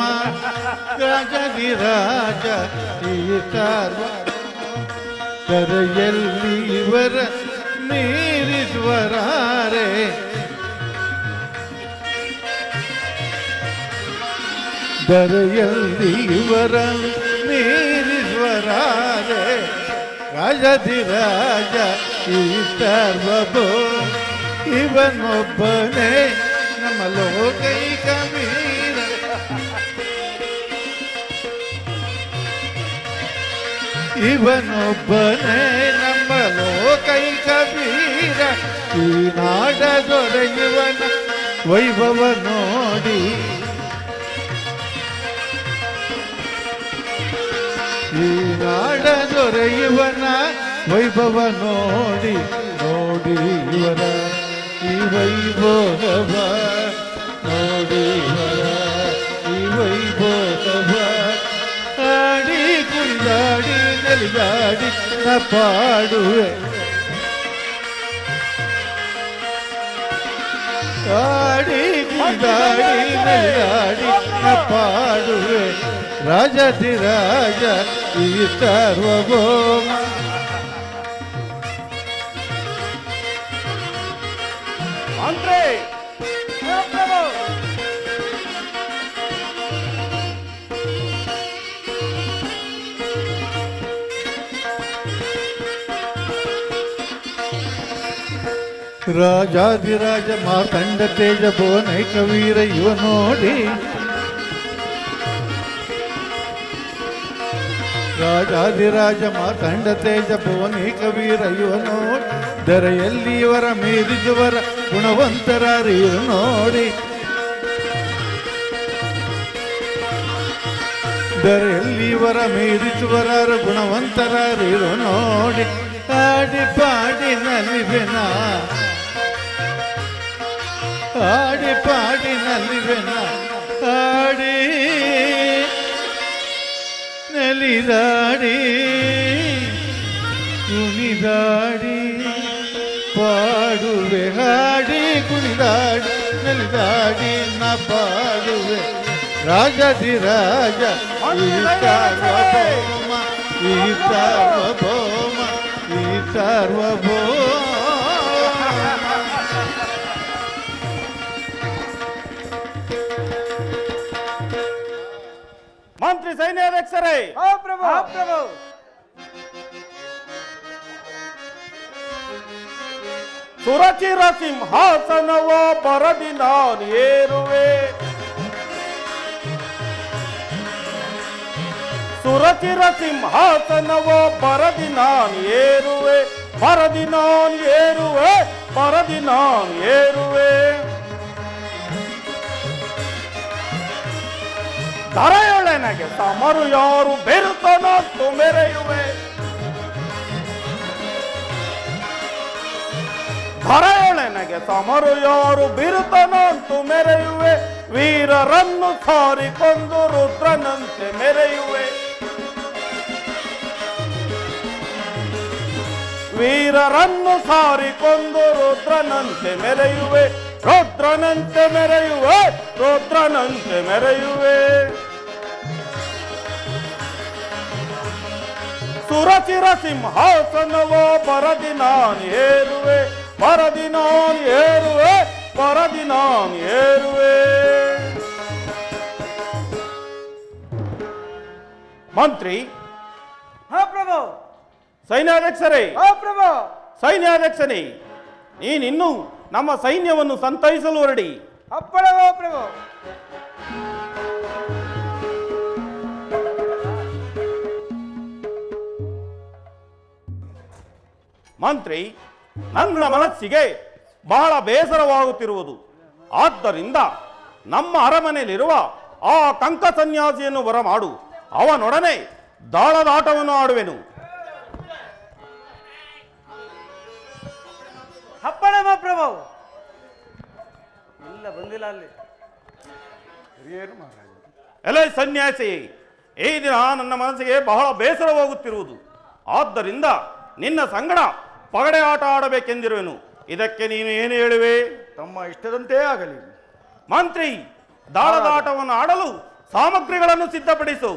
ರಾಜಧಿರಾಜ ಈ ಕರೆಯಲ್ಲಿ ಇವರ ಮೀರಿಸುವರಾರೆ. ದರೆಯಲ್ಲಿ ಇವರ ಮೀರಿಸುವರಾರೆ. ರಾಜಧಿರಾಜ ಈ ಸಾರ್ವಭೌಮ, ಇವನೊಬ್ಬನೇ ನಮ್ಮ ಲೋಕೈಕ ವೀರ. ಇವನೊಬ್ಬನೇ ನಮ್ಮ ಲೋಕೈಕ ವೀರ. ಈ ನಾಡ ದೊರೆಯುವನ ವೈಭವ ನೋಡಿ, ಈ ನಾಡ ದೊರೆಯುವನ ವೈಭವ ನೋಡಿ ನೋಡಿ ಇವರ ಈ ವೈಭವ ನೋಡಿ ಇವರ ಈ ವೈಭವ. ಆಡಿ ಕುಣಿದಾಡಿ ನಲಿದಾಡಿ ನ ಪಾಡುವೆ, ಆಡಿ ಕುಣಿದಾಡಿ ನಲಿದಾಡಿ ನ ಪಾಡುವೆ. ರಾಜಧಿರಾಜ ಈ ಸಾರ್ವಭೌಮ. ಮಂತ್ರಿ, ರಾಜಾಧಿರಾಜ ಮಾರ್ಕಂಡ ತೇಜ ಭುವನೈಕ ವೀರ ಇವ ನೋಡಿ, ರಾಜಾಧಿರಾಜ ಮಾರ್ಕಂಡ ತೇಜ ಭುವನೈಕ ವೀರ ಇವ ನೋಡಿ. ದರೆಯಲ್ಲಿ ಇವರ ಮೀರಿಸುವರ ಗುಣವಂತರಾರಿರು ನೋಡಿ, ಇದರಲ್ಲಿ ವರ ಮೀರಿಸುವರಾರು ಗುಣವಂತರಾರಿರು ನೋಡಿ ಆಡಿ ಪಾಡಿ ನಲಿವೆನ ಆಡಿ ಪಾಡಿ ನಲಿವೆನ ಆಡಿ ನಲಿದಾಡಿ ಕುಣಿದಾಡಿ ಪಾಡುವೆ ಹಾಡಿ ಕುಣಿದಾಡಿ ನಲಿದಾಡಿ ನಾ ಪಾಡುವೆ ರಾಜಧಿರಾಜ ಈ ಸಾರ್ವಭೌಮ ಈ ಸಾರ್ವಭೌಮ ಈ ಸಾರ್ವಭೌಮ. ಮಂತ್ರಿ ಸೈನ್ಯಾಧ್ಯಕ್ಷರೇ, ಪ್ರಭು ಪ್ರಭು ಸುರಚಿರ ಸಿಂಹಾಸನವ ಬರದಿ ನಾನು ಏರುವೆ, ಸುರಚಿರ ಸಿಂಹಾಸನವ ಬರದಿ ನಾನು ಏರುವೆ, ಬರದಿ ನಾನು ಏರುವೆ, ಬರದಿ ನಾನು ಏರುವೆ. ಧರೆಯೊಳನಗೆ ಸಮರು ಯಾರು ಬೆರುತನತ್ತು ಮೆರೆಯುವೆ, ಧರೆಯೊಳನಗೆ ಸಮರು ಯಾರು ಬಿರುತನಂತು ಮೆರೆಯುವೆ, ವೀರರನ್ನು ಸಾರಿಕೊಂಡು ರುದ್ರನಂತೆ ಮೆರೆಯುವೆ, ವೀರರನ್ನು ಸಾರಿಕೊಂಡು ರುದ್ರನಂತೆ ಮೆರೆಯುವೆ, ರುದ್ರನಂತೆ ಮೆರೆಯುವೆ, ರುದ್ರನಂತೆ ಮೆರೆಯುವೆ. ಸುರಚಿರ ಸಿಂಹಾಸನವ ಬರದಿ ನಾನು ಏರುವೆ, ಬರದಿ ನಾನು ಏರುವೆ, ಬರದಿ ನಾನು ಏರುವೆ. ಮಂತ್ರಿ, ಪ್ರಭು ಸೈನ್ಯಾಧ್ಯಕ್ಷರೇ, ಪ್ರಭು ಸೈನ್ಯಾಧ್ಯಕ್ಷನೇ, ನೀನಿನ್ನು ನಮ್ಮ ಸೈನ್ಯವನ್ನು ಸಂತೈಸಲು ಹೊರಡಿ. ಅಪ್ಪಳವೋ ಪ್ರಭು. ಮಂತ್ರಿ, ನನ್ನ ಮನಸ್ಸಿಗೆ ಬಹಳ ಬೇಸರವಾಗುತ್ತಿರುವುದು. ಆದ್ದರಿಂದ ನಮ್ಮ ಅರಮನೆಯಲ್ಲಿರುವ ಆ ಕಂಕ ಸನ್ಯಾಸಿಯನ್ನು ಬರಮಾಡು, ಅವನೊಡನೆ ದಾಳದಾಟವನ್ನು ಆಡುವೆನು. ಅಪ್ಪಳವ ಪ್ರಭು. ಇಲ್ಲ ಬಂದಿಲ್ಲ ಅಲ್ಲಿ. ಎಲೆ ಸನ್ಯಾಸಿ, ಈ ದಿನ ನನ್ನ ಮನಸ್ಸಿಗೆ ಬಹಳ ಬೇಸರವಾಗುತ್ತಿರುವುದು. ಆದ್ದರಿಂದ ನಿನ್ನ ಸಂಗಡ ಪಗಡೆ ಆಟ ಆಡಬೇಕೆಂದಿರುವೆನು. ಇದಕ್ಕೆ ನೀನು ಏನು ಹೇಳುವೆ? ತಮ್ಮ ಇಷ್ಟದಂತೆ ಆಗಲಿ. ಮಂತ್ರಿ, ದಾಳದಾಟವನ್ನು ಆಡಲು ಸಾಮಗ್ರಿಗಳನ್ನು ಸಿದ್ಧಪಡಿಸು.